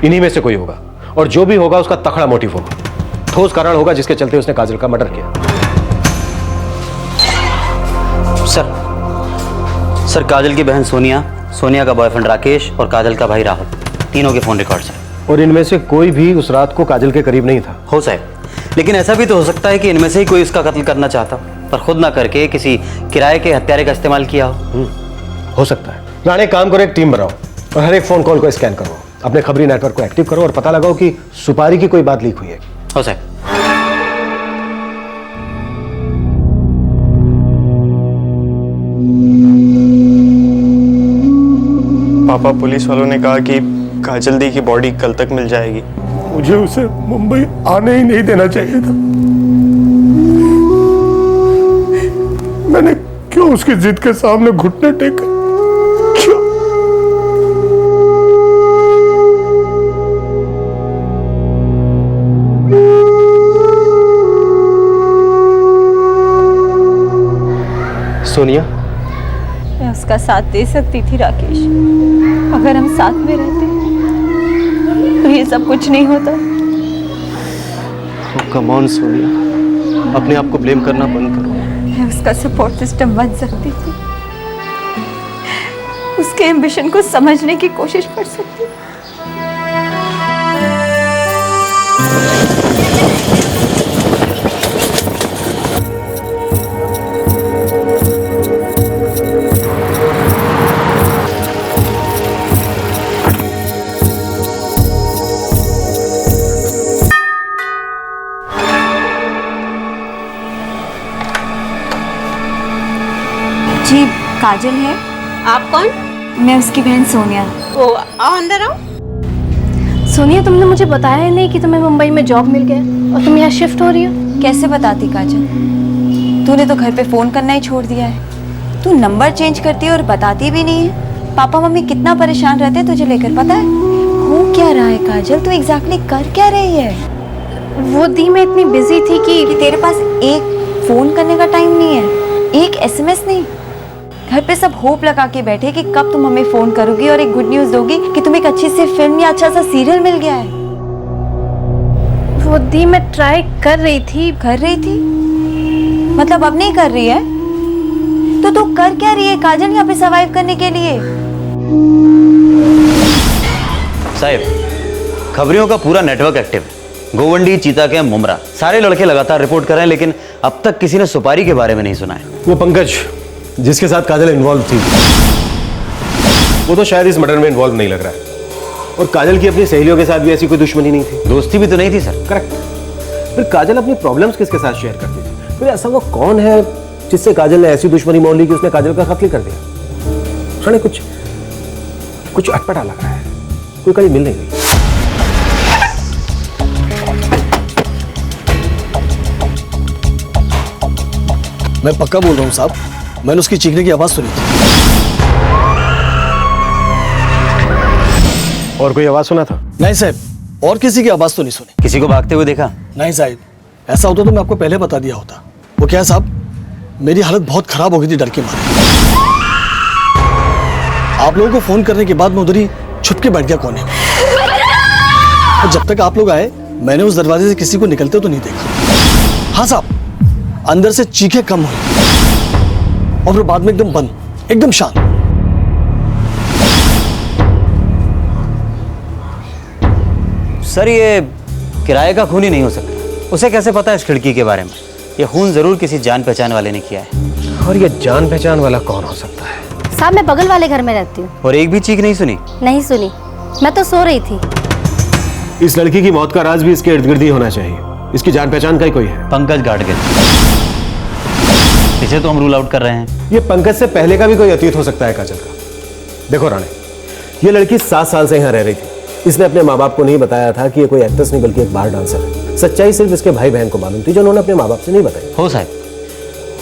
इन्हीं में से कोई होगा, और जो भी होगा उसका तखड़ा मोटिव होगा, ठोस कारण होगा जिसके चलते उसने काजल का मर्डर किया। सर, काजल की बहन सोनिया, सोनिया का बॉयफ्रेंड राकेश और काजल का भाई राहुल, तीनों के फोन रिकॉर्ड्स हैं। और इनमें से कोई भी उस रात को काजल के करीब नहीं था। हो साहब, लेकिन ऐसा भी तो हो सकता है कि इनमें से ही कोई उसका कत्ल करना चाहता, पर खुद ना करके किसी किराए के हत्यारे का इस्तेमाल किया हो सकता है। राणे, काम करो, एक टीम बनाओ और हर एक फोन कॉल को स्कैन करो, अपने खबरी नेटवर्क को एक्टिव करो और पता लगाओ कि सुपारी की कोई बात लीक हुई है। हो साहब। पापा, पुलिस वालों ने कहा कि काजल दी की बॉडी कल तक मिल जाएगी। मुझे उसे मुंबई आने ही नहीं देना चाहिए था। मैंने क्यों उसकी जिद के सामने घुटने टेके? क्यों? सोनिया, मैं उसका साथ दे सकती थी राकेश, अगर हम साथ में रहते तो ये सब कुछ नहीं होता। कम ऑन सोनिया, अपने आप को ब्लेम करना बंद करो। मैं उसका सपोर्ट सिस्टम बन सकती थी, उसके एम्बिशन को समझने की कोशिश कर सकती थी। जी काजल है। आप कौन? मैं उसकी बहन सोनिया। ओ आओ, अंदर आओ। सोनिया, तुमने मुझे बताया ही नहीं कि तुम्हें मुंबई में जॉब मिल गया और तुम यहाँ शिफ्ट हो रही हो। कैसे बताती काजल, तूने तो घर पे फोन करना ही छोड़ दिया है। तू नंबर चेंज करती है और बताती भी नहीं है। पापा मम्मी कितना परेशान रहते हैं तुझे लेकर, पता है? हो क्या रहा है काजल, तू एग्जैक्टली कर क्या रही है? वो दी मैं इतनी बिजी थी कि तेरे पास एक फोन करने का टाइम नहीं है, एक एसएमएस नहीं। घर पे सब होप लगा के बैठे कि कब तुम हमें फोन करोगी और एक गुड न्यूज दोगी कि तुम्हें एक अच्छी सी फिल्म या अच्छा सा सीरियल मिल गया है। वो दी मैं ट्राई कर रही थी। कर रही थी मतलब अब नहीं कर रही है? तो तू कर क्या रही है काजल यहाँ पे सर्वाइव करने के लिए? साहिब, खबरियों का पूरा नेटवर्क एक्टिव है। गोवंडी, चीता के, मुमरा, सारे लड़के लगातार रिपोर्ट कर रहे हैं, लेकिन अब तक किसी ने सुपारी के बारे में नहीं सुना है। वो पंकज जिसके साथ काजल इन्वॉल्व थी, वो तो शायद इस मर्डर में इन्वॉल्व नहीं लग रहा है। और काजल की अपनी सहेलियों के साथ भी ऐसी कोई दुश्मनी नहीं थी, दोस्ती भी तो नहीं थी सर। करेक्ट। फिर काजल अपनी प्रॉब्लम्स किसके साथ शेयर करती थी? फिर ऐसा वो कौन है जिससे काजल ने ऐसी दुश्मनी मोल ली कि उसने काजल का कत्ल कर दिया? सुने, कुछ अटपटा लग रहा है, कोई कड़ी मिल नहीं रही। मैं पक्का बोल रहा हूँ साहब, मैंने उसकी चीखने की आवाज सुनी थी। और कोई आवाज सुना था? नहीं साहब, और किसी की आवाज तो नहीं सुनी। किसी को भागते हुए देखा? नहीं साहब, ऐसा होता तो मैं आपको पहले बता दिया होता। वो क्या है साहब, मेरी हालत बहुत खराब हो गई थी डर के मारे। आप लोगों को फोन करने के बाद मैं उधर ही छुप के बैठ गया कोने में। और जब तक आप लोग आए, मैंने उस दरवाजे से किसी को निकलते तो नहीं देखा। हाँ साहब, अंदर से चीखें कम हुई और फिर बाद में एकदम बंद, एकदम शांत। सर, ये किराए का खून ही नहीं हो सकता। उसे कैसे पता है इस खिड़की के बारे में? ये खून जरूर किसी जान पहचान वाले ने किया है। और ये जान पहचान वाला कौन हो सकता है? साहब, मैं बगल वाले घर में रहती हूँ। और एक भी चीख नहीं सुनी? नहीं सुनी, मैं तो सो रही थी। इस लड़की की मौत का राज भी इसके इर्द गिर्द ही होना चाहिए। इसकी जान पहचान का ही कोई है? पंकज गाडगिल। इसे तो हम रूल आउट कर रहे हैं। ये पंकज से पहले का भी कोई अतीत हो सकता है काजल का। देखो राणे, ये लड़की 7 साल से यहाँ रह रही थी। इसने अपने माँ बाप को नहीं बताया था कि ये कोई एक्ट्रेस नहीं बल्कि एक बार डांसर है। सच्चाई सिर्फ इसके भाई बहन को मालूम थी, जो उन्होंने अपने माँ बाप से नहीं बताई। हो साहब,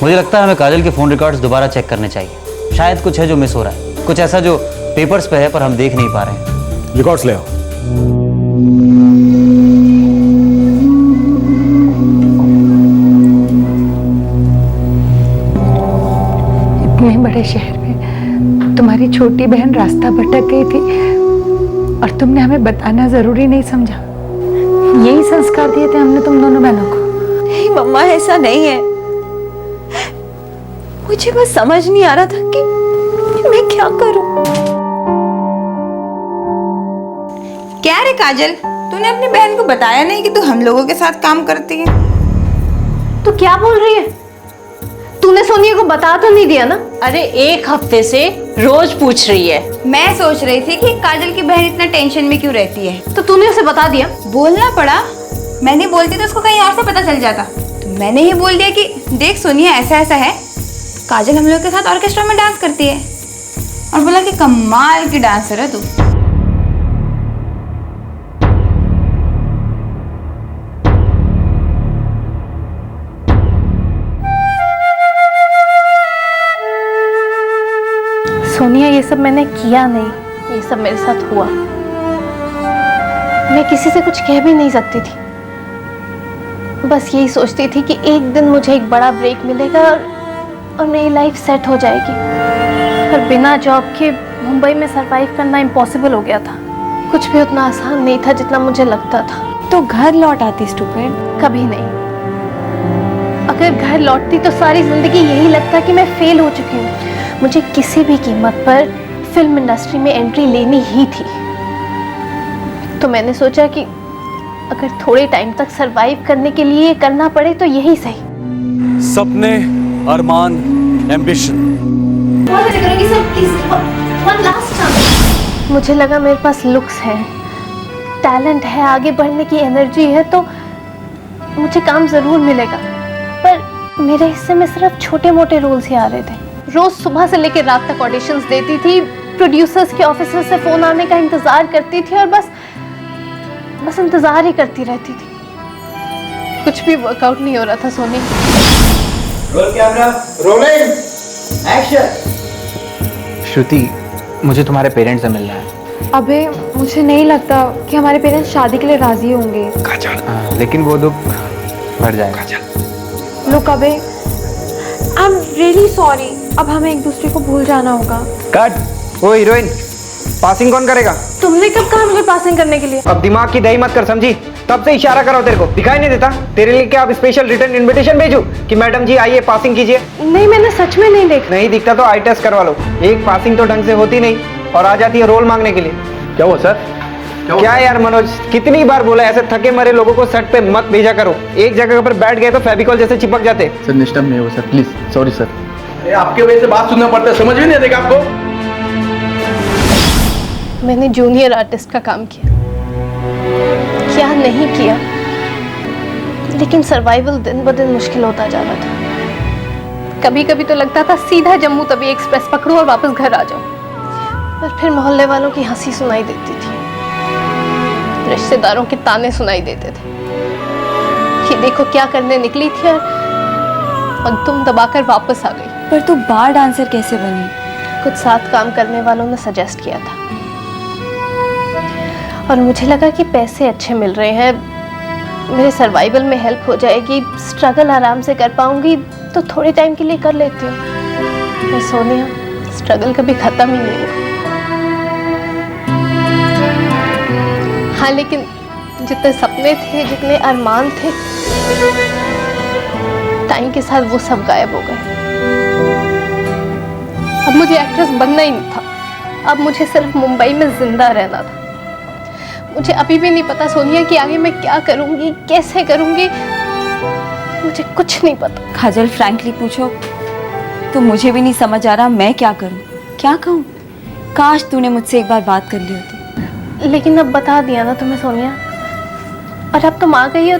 मुझे लगता है हमें काजल के फोन रिकॉर्ड्स दोबारा चेक करने चाहिए। शायद कुछ है जो मिस हो रहा है, कुछ ऐसा जो पेपर्स पे है पर हम देख नहीं पा रहे हैं। रिकॉर्ड्स ले आओ। इतने बड़े शहर में तुम्हारी छोटी बहन रास्ता भटक गई थी और तुमने हमें बताना जरूरी नहीं समझा। यही संस्कार दिए थे हमने तुम दोनों बहनों को। नहीं मम्मा, ऐसा नहीं है। मुझे बस समझ नहीं आ रहा था कि मैं क्या करूं। क्या रे काजल, तूने अपनी बहन को बताया नहीं कि तू हम लोगों के साथ काम करती है? तो क्या बोल रही है? तूने सोनिया को बता तो नहीं दिया ना? अरे 1 हफ्ते से रोज पूछ रही है। मैं सोच रही थी कि काजल की बहन इतना टेंशन में क्यों रहती है। तो तूने उसे बता दिया? बोलना पड़ा। मैं नहीं बोलती तो उसको कहीं और से पता चल जाता। तो मैंने ही बोल दिया कि देख सोनिया, ऐसा ऐसा है, काजल हम लोग के साथ ऑर्केस्ट्रा में डांस करती है। और बोला कि कमाल की डांसर है तू। सोनिया, ये सब मैंने किया नहीं, ये सब मेरे साथ हुआ। मैं किसी से कुछ कह भी नहीं सकती थी। बस यही सोचती थी कि एक दिन मुझे एक बड़ा ब्रेक मिलेगा और मेरी लाइफ सेट हो जाएगी। पर बिना जॉब के मुंबई में सरवाइव करना इम्पॉसिबल हो गया था। कुछ भी उतना आसान नहीं था जितना मुझे लगता था। तो घर लौट आती स्टूपिड। कभी नहीं। अगर घर लौटती तो सारी जिंदगी यही लगता कि मैं फेल हो चुकी हूँ। मुझे किसी भी कीमत पर फिल्म इंडस्ट्री में एंट्री लेनी ही थी। तो मैंने सोचा कि अगर थोड़े टाइम तक सरवाइव करने के लिए करना पड़े तो यही सही। सपने, अरमान, एम्बिशन। मुझे लगा मेरे पास लुक्स है, टैलेंट है, आगे बढ़ने की एनर्जी है, तो मुझे काम जरूर मिलेगा। पर मेरे हिस्से में सिर्फ छोटे मोटे रोल्स ही आ रहे थे। रोज सुबह से लेकर रात तक ऑडिशंस देती थी, प्रोड्यूसर्स के ऑफिसर से फोन आने का इंतजार करती थी और बस इंतजार ही करती रहती थी। कुछ भी वर्कआउट नहीं हो रहा था Soni. Roll camera, rolling, action. Shruti, मुझे तुम्हारे पेरेंट्स से मिलना है। अबे मुझे नहीं लगता कि हमारे पेरेंट्स शादी के लिए राजी होंगे। लेकिन वो दुख बढ़ जाएगा। लुक अबे, आई एम रियली सॉरी। अब हमें एक दूसरे को भूल जाना होगा। कट। ओ हीरोइन, पासिंग कौन करेगा? तुमने कब कहा मुझे पासिंग करने के लिए? अब दिमाग की दही मत कर, समझी? तब से इशारा करो, तेरे को दिखाई नहीं देता? तेरे लिए क्या अब स्पेशल रिटर्न इनविटेशन भेजूं कि मैडम जी आइए पासिंग कीजिए? नहीं, मैंने सच में नहीं देखा। नहीं दिखता तो आई टेस्ट करवा लो। एक पासिंग तो ढंग से होती नहीं और आ जाती है रोल मांगने के लिए। क्या हुआ सर? क्या यार मनोज, कितनी बार बोला ऐसे थके मरे लोगों को सेट पे मत भेजा करो। एक जगह पर बैठ गए तो फेविकॉल जैसे चिपक जाते। सर निष्ठा में हो सर, प्लीज सॉरी सर। आपके वजह से बात सुनना पड़ता है, समझ में नहीं आएगा आपको? मैंने जूनियर आर्टिस्ट का काम किया, क्या नहीं किया, लेकिन सर्वाइवल दिन ब दिन मुश्किल होता जा रहा था। कभी कभी तो लगता था सीधा जम्मू तवी एक्सप्रेस पकड़ूं और वापस घर आ जाऊं। पर फिर मोहल्ले वालों की हंसी सुनाई देती थी, रिश्तेदारों के ताने सुनाई देते थे कि देखो क्या करने निकली थी और तुम दबाकर वापस आ गई। पर तू बार डांसर कैसे बनी? कुछ साथ काम करने वालों ने सजेस्ट किया था और मुझे लगा कि पैसे अच्छे मिल रहे हैं, मेरे सर्वाइवल में हेल्प हो जाएगी, स्ट्रगल आराम से कर पाऊंगी, तो थोड़े टाइम के लिए कर लेती हूँ। पर सोनिया, स्ट्रगल कभी खत्म ही नहीं हुआ। हाँ, लेकिन जितने सपने थे, जितने अरमान थे, टाइम के साथ वो सब गायब हो गए। अब मुझे एक्ट्रेस बनना ही नहीं था, अब मुझे सिर्फ मुंबई में जिंदा रहना था। मुझे अभी भी नहीं पता सोनिया कि आगे मैं क्या करूंगी, कैसे करूंगी, मुझे कुछ नहीं पता। काजल, फ्रैंकली पूछो तो मुझे भी नहीं समझ आ रहा मैं क्या करूं, क्या कहूं। काश तूने मुझसे एक बार बात कर ली होती। लेकिन अब बता दिया ना तुम्हें सोनिया, और अब तुम आ गई हो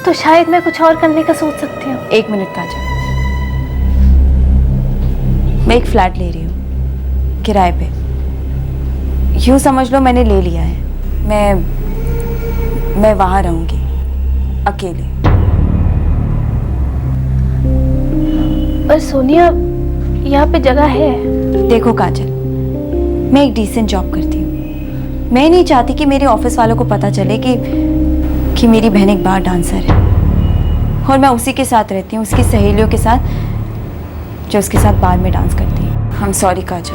तो शायद मैं कुछ और करने का सोच सकती हूँ। एक मिनट काजल, मैं एक फ्लैट ले रही हूँ किराए पे। यूँ समझ लो मैंने ले लिया है। मैं वहां रहूंगी अकेले। पर सोनिया, यहाँ पे जगह है। देखो काजल, मैं एक डिसेंट जॉब करती हूँ। मैं नहीं चाहती कि मेरे ऑफिस वालों को पता चले कि मेरी बहन एक बार डांसर है और मैं उसी के साथ रहती हूँ, उसकी सहेलियों के साथ जो उसके साथ बार में डांस करती है। आई एम सॉरी काजल।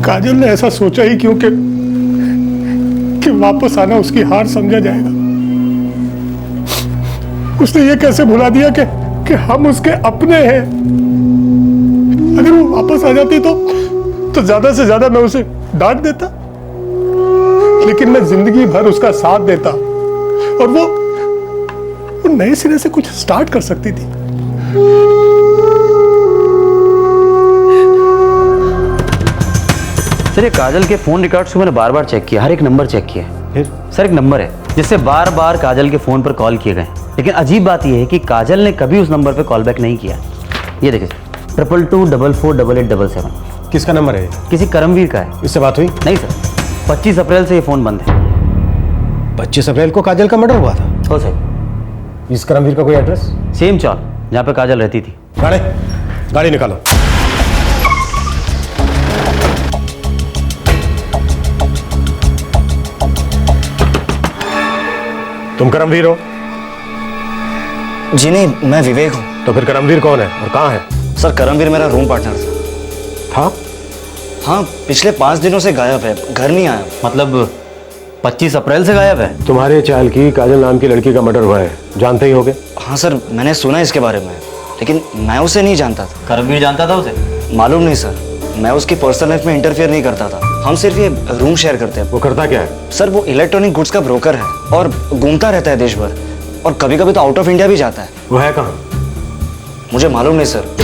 काजल ने ऐसा सोचा ही क्यों कि वापस आना उसकी हार समझा जाएगा। उसने ये कैसे भुला दिया कि हम उसके अपने हैं। अगर वो वापस आ जाती तो ज्यादा से ज्यादा मैं उसे डांट देता, लेकिन मैं जिंदगी भर उसका साथ देता और वो नए सिरे से कुछ स्टार्ट कर सकती थी। सर, ये काजल के फोन रिकॉर्ड्स को मैंने बार बार चेक किया, हर एक नंबर चेक किया। फिर सर एक नंबर है जिससे बार बार काजल के फोन पर कॉल किए गए, लेकिन अजीब बात यह है कि काजल ने कभी उस नंबर पर कॉल बैक नहीं किया। ये देखिए 22244877। किसका नंबर है? किसी करमवीर का है। इससे बात हुई? नहीं सर, 25 अप्रैल से ये फोन बंद है। 25 अप्रैल को काजल का मर्डर हुआ था? हो सर। इस करमवीर का कोई एड्रेस? सेम चौक जहाँ पे काजल रहती थी। गाड़ी निकालो। तुम करमवीर हो? जी नहीं, मैं विवेक हूँ। तो फिर करमवीर कौन है और कहाँ है? सर, करमवीर मेरा रूम पार्टनर था। था? हाँ, पिछले 5 दिनों से गायब है, घर नहीं आया। मतलब 25 अप्रैल से गायब है? तुम्हारे चाल की काजल नाम की लड़की का मर्डर हुआ है, जानते ही होगे। हाँ सर, मैंने सुना इसके बारे में, लेकिन मैं उसे नहीं जानता था। करमवीर जानता था उसे? मालूम नहीं सर, मैं उसकी पर्सनल लाइफ में इंटरफेयर नहीं करता था। हम सिर्फ ये रूम शेयर करते हैं। वो करता क्या है? सर वो इलेक्ट्रॉनिक गुड्स का ब्रोकर है और घूमता रहता है देश भर, और कभी कभी तो आउट ऑफ इंडिया भी जाता है। वो है कहाँ? मुझे मालूम नहीं सर।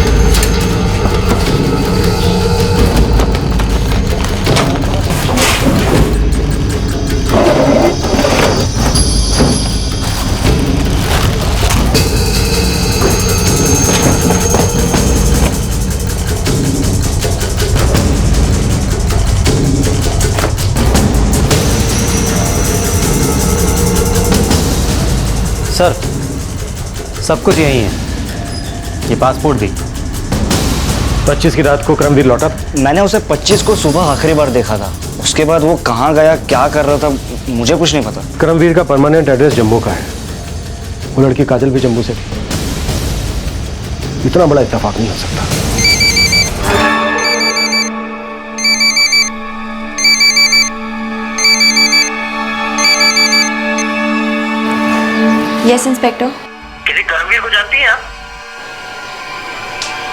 सर सब कुछ यही है, ये पासपोर्ट भी। 25 की रात को करमवीर लौटा? मैंने उसे 25 को सुबह आखिरी बार देखा था। उसके बाद वो कहाँ गया, क्या कर रहा था, मुझे कुछ नहीं पता। करमवीर का परमानेंट एड्रेस जम्मू का है। वो लड़की काजल भी जम्मू से थी। इतना बड़ा इत्तेफाक नहीं हो सकता। Yes inspector. किसी करमवीर को जानती हैं आप?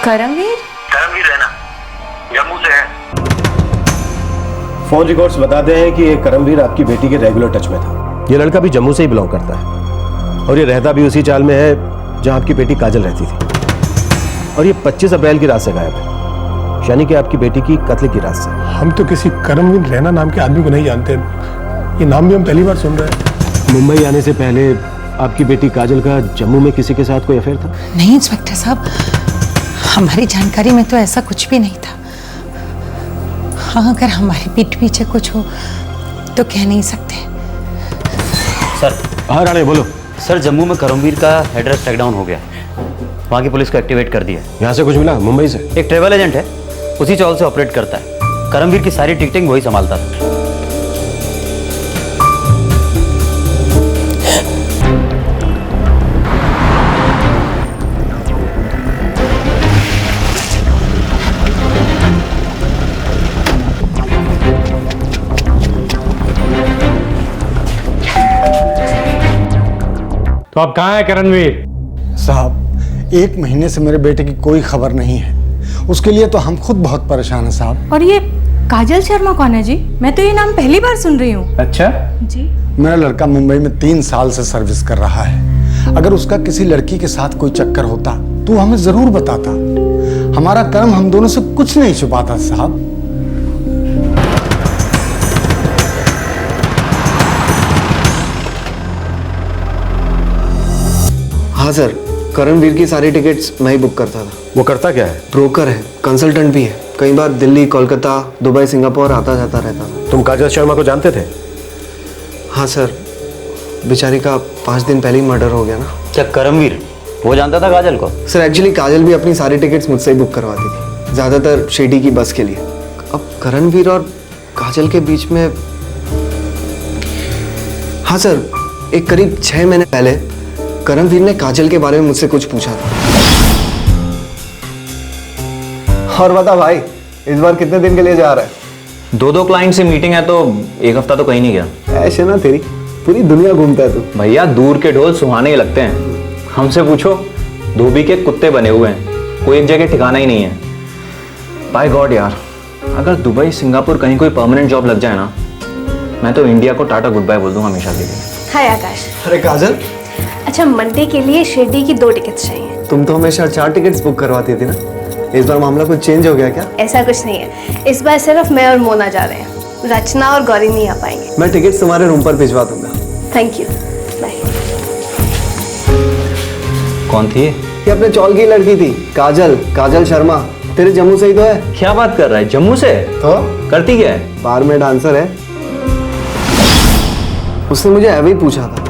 करमवीर? करमवीर है ना, जम्मू से है। फोन रिकॉर्ड्स बताते हैं कि ये करमवीर आपकी बेटी के रेगुलर टच में था। ये लड़का भी जम्मू से ही बिलोंग करता है और ये रहता भी उसी चाल में है जहां आपकी बेटी काजल रहती थी। और ये 25 अप्रैल की रात से गायब है, यानी कि आपकी बेटी की कत्ल की रात से। हम तो किसी करमवीर रैना नाम के आदमी को नहीं जानते, ये नाम भी हम पहली बार सुन रहे हैं। मुंबई आने से पहले आपकी बेटी काजल का जम्मू में किसी के साथ कोई अफेयर था? नहीं इंस्पेक्टर साहब, हमारी जानकारी में तो ऐसा कुछ भी नहीं था। हाँ, अगर हमारी पीठ पीछे कुछ हो तो कह नहीं सकते। सर। हाँ राणे बोलो। सर जम्मू में करमवीर का एड्रेस ट्रैक डाउन हो गया है, वहाँ की पुलिस को एक्टिवेट कर दिया। यहाँ से कुछ मिला? मुंबई से एक ट्रेवल एजेंट है, उसी चौल से ऑपरेट करता है। करमवीर की सारी टिकटिंग वही संभालता था। तो आप कहाँ हैं करमवीर? साहब 1 महीने से मेरे बेटे की कोई खबर नहीं है। उसके लिए तो हम खुद बहुत परेशान हैं साहब। और ये काजल शर्मा कौन है जी? मैं तो ये नाम पहली बार सुन रही हूँ। अच्छा जी। मेरा लड़का मुंबई में 3 साल से सर्विस कर रहा है। अगर उसका किसी लड़की के साथ कोई चक्कर होता तो हमें जरूर बताता। हमारा कर्म हम दोनों से कुछ नहीं छुपाता साहब। हाँ सर, करमवीर की सारी टिकट्स मैं ही बुक करता था। वो करता क्या है? ब्रोकर है, कंसल्टेंट भी है। कई बार दिल्ली, कोलकाता, दुबई, सिंगापुर आता जाता रहता था। तुम काजल शर्मा को जानते थे? हाँ सर, बेचारी का 5 दिन पहले ही मर्डर हो गया ना। क्या करमवीर वो जानता था काजल को? सर एक्चुअली काजल भी अपनी सारी टिकट्स मुझसे ही बुक करवाती थी, ज़्यादातर शिरडी की बस के लिए। अब करमवीर और काजल के बीच में, हाँ सर, एक करीब 6 महीने पहले करमवीर ने काजल के बारे में मुझसे कुछ पूछा था। और बता भाई, इस बार कितने दिन के लिए जा रहा है? 2 क्लाइंट से मीटिंग है तो 1 हफ्ता तो कहीं नहीं गया। ऐसे ना तेरी पूरी दुनिया घूमता है तू। भैया दूर के ढोल सुहाने ही लगते हैं। हमसे पूछो, धोबी के कुत्ते बने हुए हैं, कोई एक जगह ठिकाना ही नहीं है। बाय गॉड यार, अगर दुबई, सिंगापुर कहीं कोई परमानेंट जॉब लग जाए ना, मैं तो इंडिया को टाटा गुड बाय बोल दूंगा हमेशा के लिए। हाय आकाश। अरे काजल। अच्छा, मंडे के लिए शिरडी की 2 टिकट्स चाहिए। तुम तो हमेशा 4 टिकट्स बुक करवाती थी ना, इस बार मामला कुछ चेंज हो गया क्या? ऐसा कुछ नहीं है, इस बार सिर्फ मैं और मोना जा रहे हैं, रचना और गौरी नहीं आ पाएंगे। मैं टिकट्स तुम्हारे रूम पर भिजवा दूंगा। Thank you, bye. कौन थी ये अपने चौल की लड़की थी, काजल शर्मा। तेरे जम्मू से ही तो है। क्या बात कर रहा है? जम्मू से? तो करती क्या है? बार में डांसर है। उसने मुझे ऐसे ही पूछा था।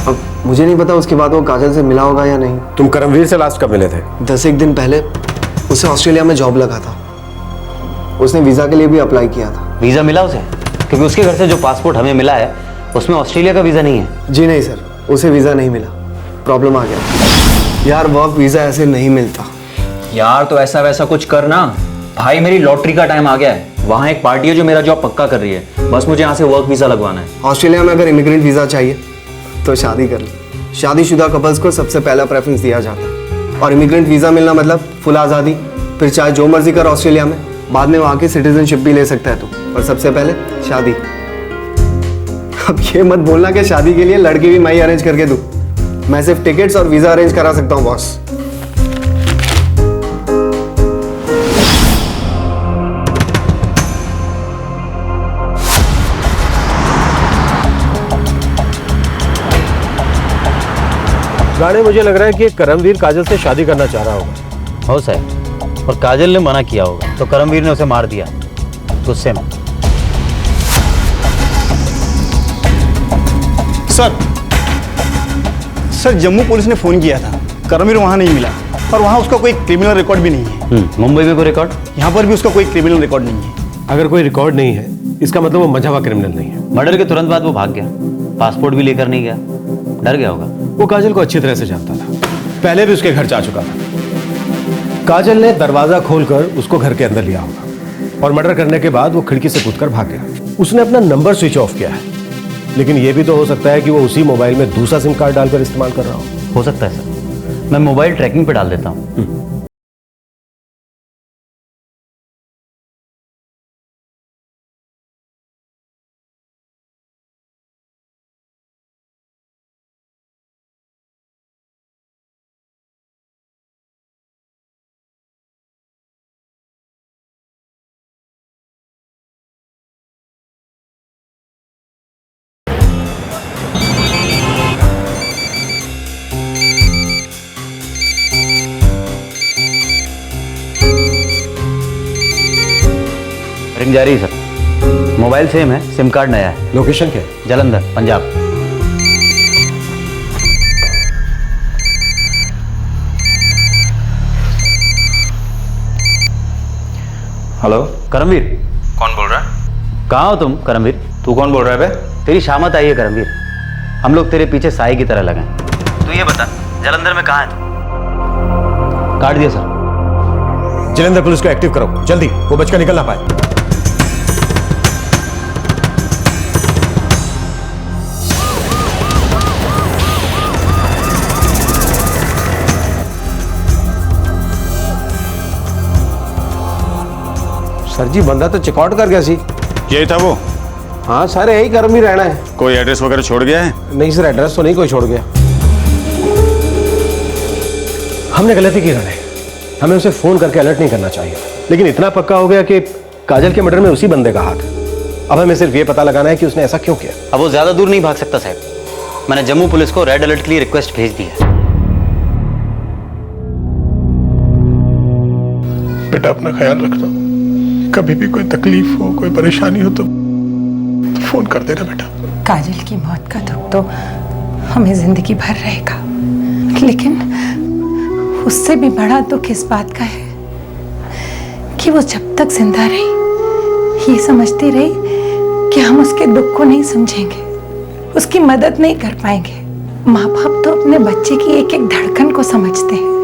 अब मुझे नहीं पता उसके बाद वो काजल से मिला होगा या नहीं। तुम करमवीर से लास्ट कब मिले थे? 10 दिन पहले। उसे ऑस्ट्रेलिया में जॉब लगा था, उसने वीजा के लिए भी अप्लाई किया था। वीजा मिला उसे? क्योंकि उसके घर से जो पासपोर्ट हमें मिला है उसमें ऑस्ट्रेलिया का वीजा नहीं है। जी नहीं सर, उसे वीजा नहीं मिला, प्रॉब्लम आ गया यार। वर्क वीजा ऐसे नहीं मिलता यार। तो ऐसा वैसा कुछ करना, भाई मेरी लॉटरी का टाइम आ गया है। वहाँ एक पार्टी है जो मेरा जॉब पक्का कर रही है, बस मुझे यहाँ से वर्क वीजा लगवाना है। ऑस्ट्रेलिया में अगर इमिग्रेंट वीजा चाहिए तो शादी कर लो। शादीशुदा कपल्स को सबसे पहला प्रेफरेंस दिया जाता है, और इमिग्रेंट वीजा मिलना मतलब फुल आज़ादी। फिर चाहे जो मर्जी कर ऑस्ट्रेलिया में, बाद में वहाँ की सिटीजनशिप भी ले सकता है तू, और सबसे पहले शादी। अब ये मत बोलना कि शादी के लिए लड़की भी मैं ही अरेंज करके दूं। मैं सिर्फ टिकट्स और वीजा अरेंज करा सकता हूँ बॉस। राणे, मुझे लग रहा है कि करमवीर काजल से शादी करना चाह रहा होगा। हो साहब, और काजल ने मना किया होगा तो करमवीर ने उसे मार दिया गुस्से में। सर जम्मू पुलिस ने फोन किया था, करमवीर वहाँ नहीं मिला, और वहाँ उसका कोई क्रिमिनल रिकॉर्ड भी नहीं है। मुंबई में कोई रिकॉर्ड? यहाँ पर भी उसका कोई क्रिमिनल रिकॉर्ड नहीं है। अगर कोई रिकॉर्ड नहीं है, इसका मतलब वो मजा हुआ क्रिमिनल नहीं है। मर्डर के तुरंत बाद वो भाग गया, पासपोर्ट भी लेकर नहीं गया, डर गया होगा। वो काजल को अच्छी तरह से जानता था, पहले भी उसके घर जा चुका था। काजल ने दरवाजा खोलकर उसको घर के अंदर लिया होगा, और मर्डर करने के बाद वो खिड़की से कूदकर भाग गया। उसने अपना नंबर स्विच ऑफ किया है, लेकिन यह भी तो हो सकता है कि वो उसी मोबाइल में दूसरा सिम कार्ड डालकर इस्तेमाल कर रहा हो सकता है सर, मैं मोबाइल ट्रैकिंग पे डाल देता हूँ। रिंग जा रही है सर, मोबाइल सेम है, सिम कार्ड नया है। लोकेशन क्या है? जालंधर, पंजाब। हेलो, करमवीर। कौन बोल रहा है? कहाँ हो तुम करमवीर? तू कौन बोल रहा है बे? तेरी शामत आई है करमवीर, हम लोग तेरे पीछे साई की तरह लगे। तू ये बता, जालंधर में कहाँ है तू? काट दिया सर। जालंधर पुलिस को एक्टिव करो जल्दी, वो बचकर निकल ना पाए। सर जी, बंदा तो चेकआउट कर गया सी। यही था वो? हाँ सर, यही करमवीर रहना है। कोई एड्रेस वगैरह छोड़ गया है? नहीं सर, एड्रेस तो नहीं कोई छोड़ गया। हमने गलती की राणे, हमें उसे फोन करके अलर्ट नहीं करना चाहिए, लेकिन इतना पक्का हो गया कि काजल के मर्डर में उसी बंदे का हाथ है। अब हमें सिर्फ ये पता लगाना है कि उसने ऐसा क्यों किया। अब वो ज्यादा दूर नहीं भाग सकता साहब, मैंने जम्मू पुलिस को रेड अलर्ट के लिए रिक्वेस्ट भेज दी है। बेटा अपना ख्याल रखना, कभी भी कोई तकलीफ हो, कोई परेशानी हो तो फोन कर देना बेटा। काजल की मौत का दुख तो हमें जिंदगी भर रहेगा, लेकिन उससे भी बड़ा दुख इस बात का है कि वो जब तक जिंदा रही ये समझती रही कि हम उसके दुख को नहीं समझेंगे, उसकी मदद नहीं कर पाएंगे। माँ बाप तो अपने बच्चे की एक एक धड़कन को समझते हैं।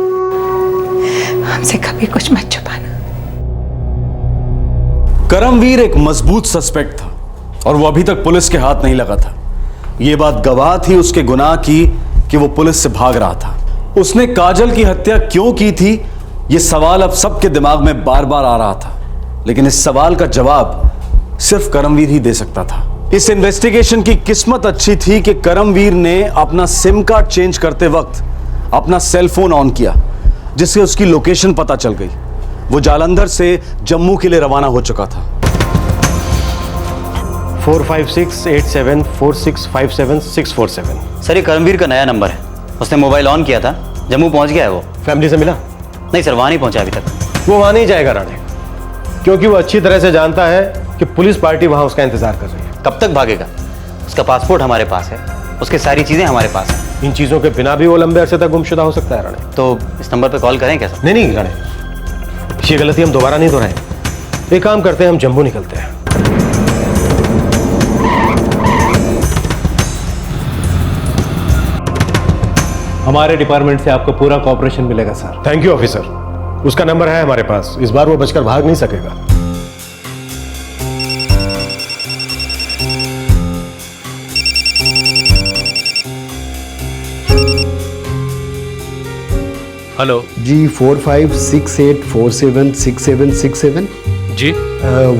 हमसे कभी कुछ मत छुपाना। करमवीर एक मजबूत सस्पेक्ट था और वो अभी तक पुलिस के हाथ नहीं लगा था। ये बात गवाह थी उसके गुनाह की कि वो पुलिस से भाग रहा था। उसने काजल की हत्या क्यों की थी, ये सवाल अब सबके दिमाग में बार बार आ रहा था, लेकिन इस सवाल का जवाब सिर्फ करमवीर ही दे सकता था। इस इन्वेस्टिगेशन की किस्मत अच्छी थी कि करमवीर ने अपना सिम कार्ड चेंज करते वक्त अपना सेल फोन ऑन किया, जिससे उसकी लोकेशन पता चल गई। वो जालंधर से जम्मू के लिए रवाना हो चुका था। 456874657647। सर, ये करमवीर का नया नंबर है, उसने मोबाइल ऑन किया था, जम्मू पहुंच गया है वो। फैमिली से मिला? नहीं सर, वहां नहीं पहुंचा अभी तक। वो वहां नहीं जाएगा राणे, क्योंकि वो अच्छी तरह से जानता है कि पुलिस पार्टी वहां उसका इंतजार कर रही है। कब तक भागेगा? उसका पासपोर्ट हमारे पास है, उसकी सारी चीजें हमारे पास है। इन चीजों के बिना भी वो लंबे अरसे तक गुमशुदा हो सकता है राणे। तो इस नंबर पे कॉल करें क्या सर? नहीं राणे, ये गलती हम दोबारा नहीं दोहराएं। एक काम करते हैं, हम जम्मू निकलते हैं। हमारे डिपार्टमेंट से आपको पूरा कोऑपरेशन मिलेगा सर। Thank you officer. उसका नंबर है हमारे पास, इस बार वो बचकर भाग नहीं सकेगा। हेलो जी 4568476767 जी।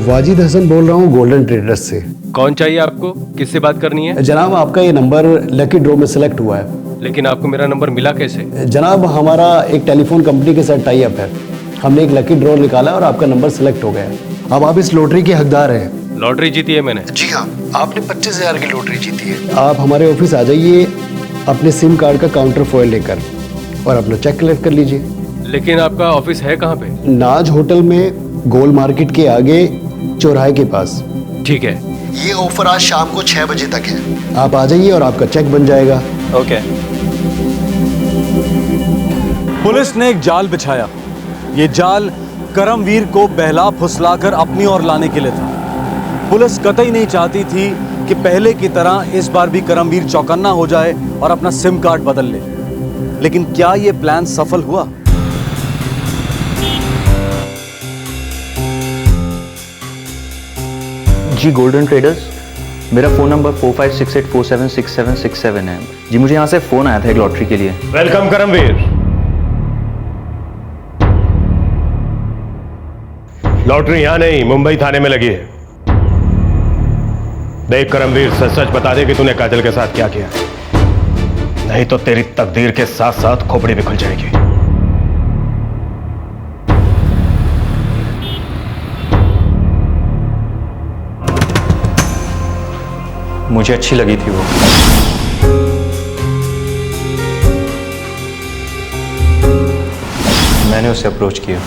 वाजिद हसन बोल रहा हूँ गोल्डन ट्रेडर्स से। कौन चाहिए आपको? किससे बात करनी है? जनाब आपका ये नंबर लकी ड्रॉ में सिलेक्ट हुआ है। लेकिन आपको मेरा नंबर मिला कैसे? जनाब हमारा एक टेलीफोन कंपनी के साथ टाई अप है, हमने एक लकी ड्रॉ निकाला और आपका नंबर सिलेक्ट हो गया। अब आप इस लॉटरी के हकदार हैं। लॉटरी जीती है मैंने? जी हाँ, आपने 25,000 की लॉटरी जीती है। आप हमारे ऑफिस आ जाइए अपने सिम कार्ड का काउंटर फॉइल लेकर और अपना चेक कलेक्ट कर लीजिए। लेकिन आपका ऑफिस है कहाँ पे? नाज होटल में, गोल मार्केट के आगे, चौराहे के पास। ठीक है। ये ऑफर आज शाम को 6 बजे तक है, आप आ जाइए और आपका चेक बन जाएगा। ओके। पुलिस ने एक जाल बिछाया। ये जाल करमवीर को बहला फुसलाकर अपनी ओर लाने के लिए था। पुलिस कतई नहीं चाहती थी कि पहले की तरह इस बार भी करमवीर चौकन्ना हो जाए और अपना सिम कार्ड बदल ले। लेकिन क्या यह प्लान सफल हुआ? जी गोल्डन ट्रेडर्स, मेरा फ़ोन नंबर 4568476767 है। जी मुझे यहाँ से फ़ोन आया था एक लॉटरी के लिए। वेलकम करमवीर। लॉटरी यहाँ नहीं, मुंबई थाने में लगी है। देख करमवीर, सच सच बता दे कि तूने काजल के साथ क्या किया, नहीं तो तेरी तकदीर के साथ साथ खोपड़ी भी खुल जाएगी। मुझे अच्छी लगी थी वो। मैंने उसे अप्रोच किया।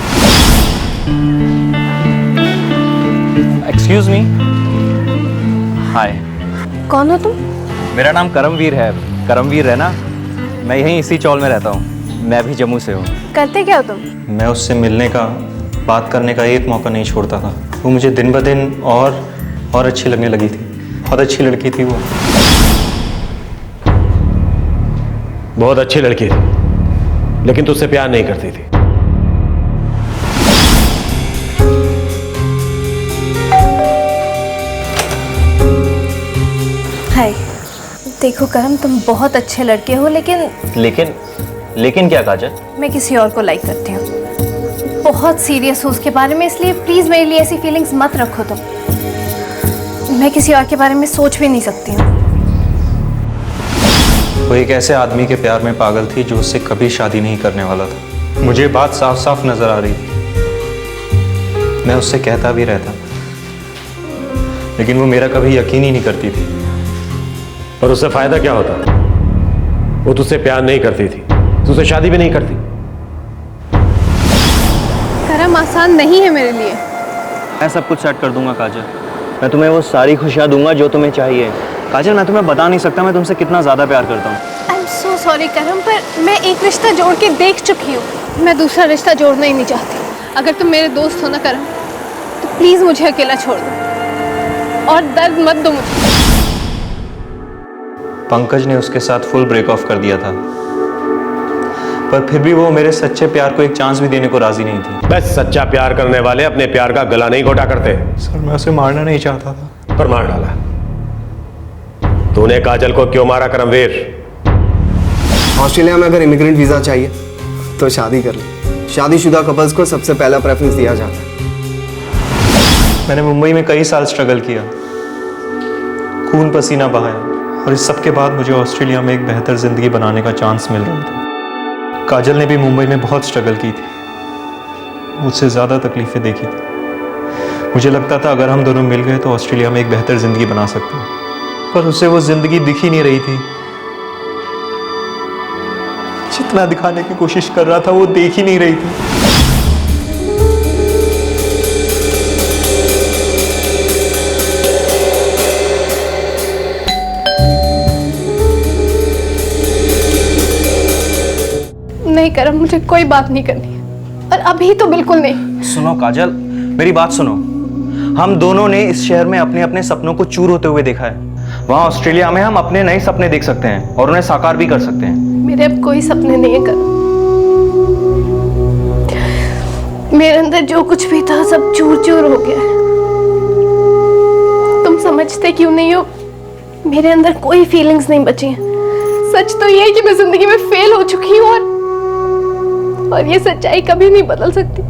Excuse me. हाय। कौन हो तुम? मेरा नाम करमवीर है। करमवीर है ना? मैं यहीं इसी चौल में रहता हूँ। मैं भी जम्मू से हूँ। करते क्या हो तुम? मैं उससे मिलने का, बात करने का एक मौका नहीं छोड़ता था। वो मुझे दिन ब दिन और अच्छी लगने लगी थी। बहुत अच्छी लड़की थी वो। बहुत अच्छी लड़की थी, लेकिन तुझसे प्यार नहीं करती थी। हाय, देखो करम, तुम बहुत अच्छे लड़के हो, लेकिन क्या काजल? मैं किसी और को लाइक करती हूँ। बहुत सीरियस हूँ उसके बारे में, इसलिए प्लीज मेरे लिए ऐसी फीलिंग्स मत रखो तुम। मैं किसी और के बारे में सोच भी नहीं सकती हूँ। वो एक ऐसे आदमी के प्यार में पागल थी जो उससे कभी शादी नहीं करने वाला था। मुझे बात साफ साफ नजर आ रही थी। मैं उससे कहता भी रहता, लेकिन वो मेरा कभी यकीन ही नहीं करती थी। पर उससे फायदा क्या होता? वो तुझसे प्यार नहीं करती थी, तुझसे शादी भी नहीं करती। करम आसान नहीं है मेरे लिए। मैं सब कुछ सेट कर दूंगा काजल। मैं तुम्हें वो सारी खुशियाँ दूंगा जो तुम्हें चाहिए। काजल, मैं तुम्हें बता नहीं सकता मैं तुमसे कितना ज़्यादा प्यार करता हूँ। आई एम सो सॉरी करम, पर मैं एक रिश्ता जोड़ के देख चुकी हूँ। मैं दूसरा रिश्ता जोड़ना ही नहीं चाहती। अगर तुम मेरे दोस्त हो ना करम, तो प्लीज़ मुझे अकेला छोड़ दो और दर्द मत दो मुझे। पंकज ने उसके साथ फुल ब्रेक ऑफ कर दिया था, पर फिर भी वो मेरे सच्चे प्यार को एक चांस भी देने को राजी नहीं थी। बस सच्चा प्यार करने वाले अपने प्यार का गला नहीं घोटा करते। सर, मैं उसे मारना नहीं चाहता था, पर मार डाला। तूने काजल को क्यों मारा करमवीर? ऑस्ट्रेलिया में अगर इमिग्रेंट वीजा चाहिए तो शादी कर ले। शादीशुदा कपल्स को सबसे पहला प्रेफरेंस दिया जाता है। मैंने मुंबई में कई साल स्ट्रगल किया, खून पसीना बहाया, और इस सब के बाद मुझे ऑस्ट्रेलिया में एक बेहतर जिंदगी बनाने का चांस मिल रहा था। काजल ने भी मुंबई में बहुत स्ट्रगल की थी, मुझसे ज़्यादा तकलीफ़ें देखी थी। मुझे लगता था अगर हम दोनों मिल गए तो ऑस्ट्रेलिया में एक बेहतर ज़िंदगी बना सकते हैं, पर उसे वो ज़िंदगी दिख ही नहीं रही थी। जितना दिखाने की कोशिश कर रहा था वो देख ही नहीं रही थी। नहीं करम, मुझे कोई बात नहीं करनी है, और अभी तो बिल्कुल नहीं। सुनो काजल, मेरी बात सुनो। हम दोनों ने इस शहर में अपने अपने सपनों को चूर होते हुए देखा है। वहाँ ऑस्ट्रेलिया में हम अपने नए सपने देख सकते हैं और उन्हें साकार भी कर सकते हैं। मेरे अब कोई सपने नहीं है करम। मेरे अंदर जो कुछ भी था सब चूर चूर हो गया है। तुम समझते क्यों नहीं हो? मेरे अंदर कोई फीलिंग्स नहीं बची हैं। सच तो ये है कि मैं जिंदगी में फेल हो चुकी हूँ और ये सच्चाई कभी नहीं बदल सकती।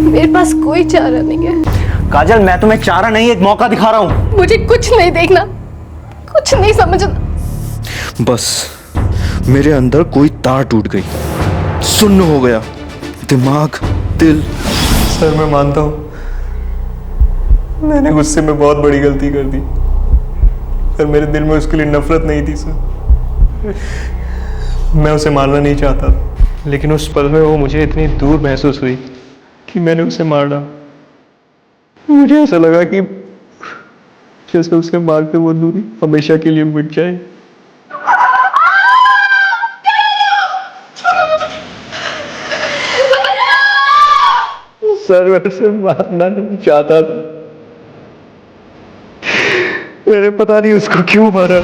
मेरे पास कोई चारा नहीं है। काजल, मैं तुम्हें चारा नहीं, एक मौका दिखा रहा हूँ। मुझे कुछ नहीं देखना, कुछ नहीं समझना। बस मेरे अंदर कोई तार टूट गई, सुन्न हो गया दिमाग, दिल। सर मैं मानता हूँ मैंने गुस्से में बहुत बड़ी गलती कर दी, पर मेरे दिल में उसके लिए नफरत नहीं थी सर। मैं उसे मारना नहीं चाहता, लेकिन उस पल में वो मुझे इतनी दूर महसूस हुई कि मैंने उसे मार डाला। मुझे ऐसा लगा कि जैसे उसे मार के वो दूरी हमेशा के लिए मिट जाए। सर मैं उसे मारना नहीं चाहता था, मैंने पता नहीं उसको क्यों मारा।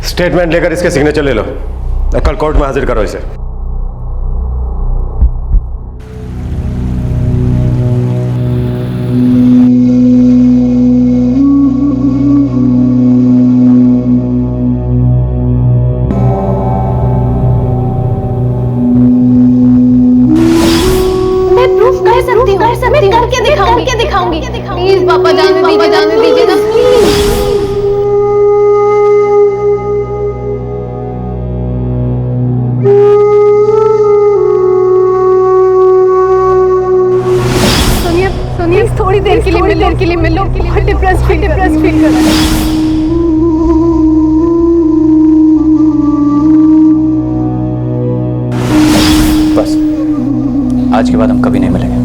स्टेटमेंट लेकर इसके सिग्नेचर ले लो और कल कोर्ट में हाजिर करो इसे। करके दिखाऊंगी। प्लीज पापा जाने दीजिए ना प्लीज। सोनिया थोड़ी देर के लिए मिलो डिप्रेस फील कर रहा है। बस आज के बाद हम कभी नहीं मिलेंगे।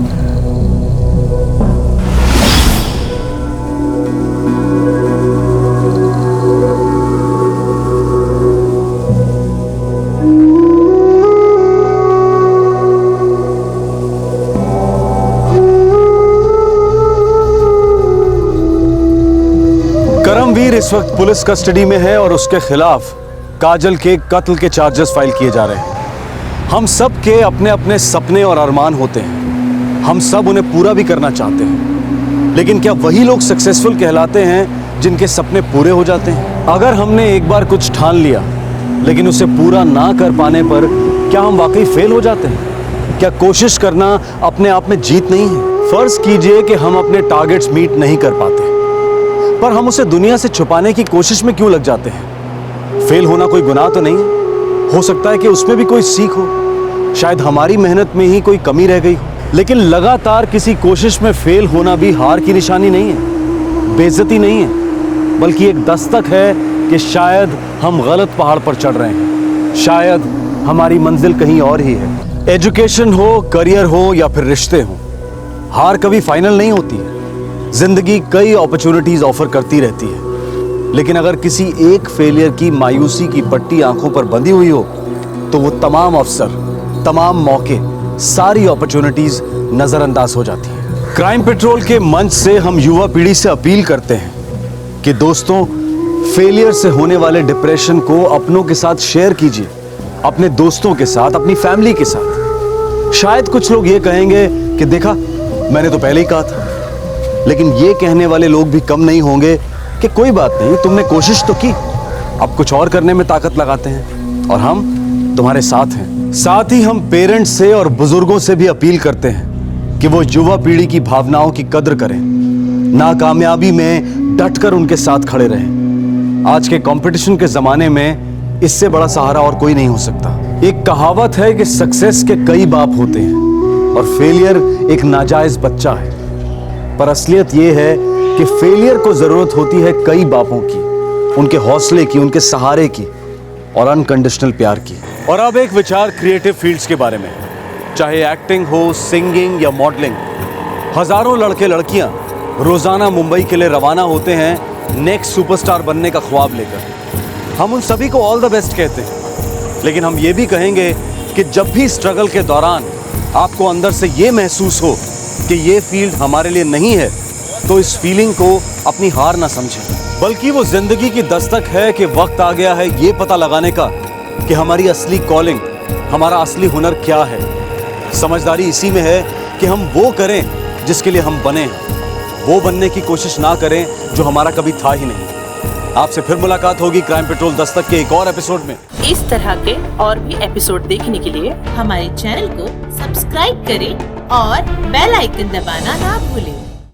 करमवीर इस वक्त पुलिस कस्टडी में है और उसके खिलाफ काजल के कत्ल के चार्जेस फाइल किए जा रहे हैं। हम सब के अपने अपने सपने और अरमान होते हैं, हम सब उन्हें पूरा भी करना चाहते हैं, लेकिन क्या वही लोग सक्सेसफुल कहलाते हैं जिनके सपने पूरे हो जाते हैं? अगर हमने एक बार कुछ ठान लिया लेकिन उसे पूरा ना कर पाने पर क्या हम वाकई फेल हो जाते हैं? क्या कोशिश करना अपने आप में जीत नहीं है? फर्ज कीजिए कि हम अपने टारगेट्स मीट नहीं कर पाते, पर हम उसे दुनिया से छुपाने की कोशिश में क्यों लग जाते हैं? फेल होना कोई गुनाह तो नहीं है। हो सकता है कि उसमें भी कोई सीख हो, शायद हमारी मेहनत में ही कोई कमी रह गई हो। लेकिन लगातार किसी कोशिश में फेल होना भी हार की निशानी नहीं है, बेइज्जती नहीं है, बल्कि एक दस्तक है कि शायद हम गलत पहाड़ पर चढ़ रहे हैं, शायद हमारी मंजिल कहीं और ही है। एजुकेशन हो, करियर हो या फिर रिश्ते हो, हार कभी फाइनल नहीं होती है। जिंदगी कई अपॉर्चुनिटीज ऑफर करती रहती है, लेकिन अगर किसी एक फेलियर की मायूसी की पट्टी आंखों पर बंधी हुई हो तो वो तमाम अवसर, तमाम मौके, सारी अपॉर्चुनिटीज नजरअंदाज हो जाती है। क्राइम पेट्रोल के मंच से हम युवा पीढ़ी से अपील करते हैं कि दोस्तों, फेलियर से होने वाले डिप्रेशन को अपनों के साथ शेयर कीजिए, अपने दोस्तों के साथ, अपनी फैमिली के साथ। शायद कुछ लोग ये कहेंगे कि देखा मैंने तो पहले ही कहा था, लेकिन ये कहने वाले लोग भी कम नहीं होंगे कि कोई बात नहीं, तुमने कोशिश तो की, अब कुछ और करने में ताकत लगाते हैं और हम तुम्हारे साथ हैं। साथ ही हम पेरेंट्स से और बुजुर्गों से भी अपील करते हैं कि वो युवा पीढ़ी की भावनाओं की कद्र करें, नाकामयाबी में डटकर उनके साथ खड़े रहें। आज के कंपटीशन के जमाने में इससे बड़ा सहारा और कोई नहीं हो सकता। एक कहावत है कि सक्सेस के कई बाप होते हैं और फेलियर एक नाजायज बच्चा है, पर असलियत यह है कि फेलियर को जरूरत होती है कई बापों की, उनके हौसले की, उनके सहारे की और अनकंडीशनल प्यार की। और अब एक विचार क्रिएटिव फील्ड्स के बारे में, चाहे एक्टिंग हो, सिंगिंग या मॉडलिंग। हजारों लड़के लड़कियां रोजाना मुंबई के लिए रवाना होते हैं नेक्स्ट सुपरस्टार बनने का ख्वाब लेकर। हम उन सभी को ऑल द बेस्ट कहते हैं। लेकिन हम ये भी कहेंगे कि जब भी स्ट्रगल के दौरान आपको अंदर से ये महसूस हो कि ये फील्ड हमारे लिए नहीं है, तो इस फीलिंग को अपनी हार ना समझें, बल्कि वो जिंदगी की दस्तक है कि वक्त आ गया है ये पता लगाने का कि हमारी असली कॉलिंग, हमारा असली हुनर क्या है। समझदारी इसी में है कि हम वो करें जिसके लिए हम बने, वो बनने की कोशिश ना करें जो हमारा कभी था ही नहीं। आपसे फिर मुलाकात होगी क्राइम पेट्रोल दस्तक के एक और एपिसोड में। इस तरह के और भी एपिसोड देखने के लिए हमारे चैनल को सब्सक्राइब करें और बेल आइकन दबाना ना भूलें।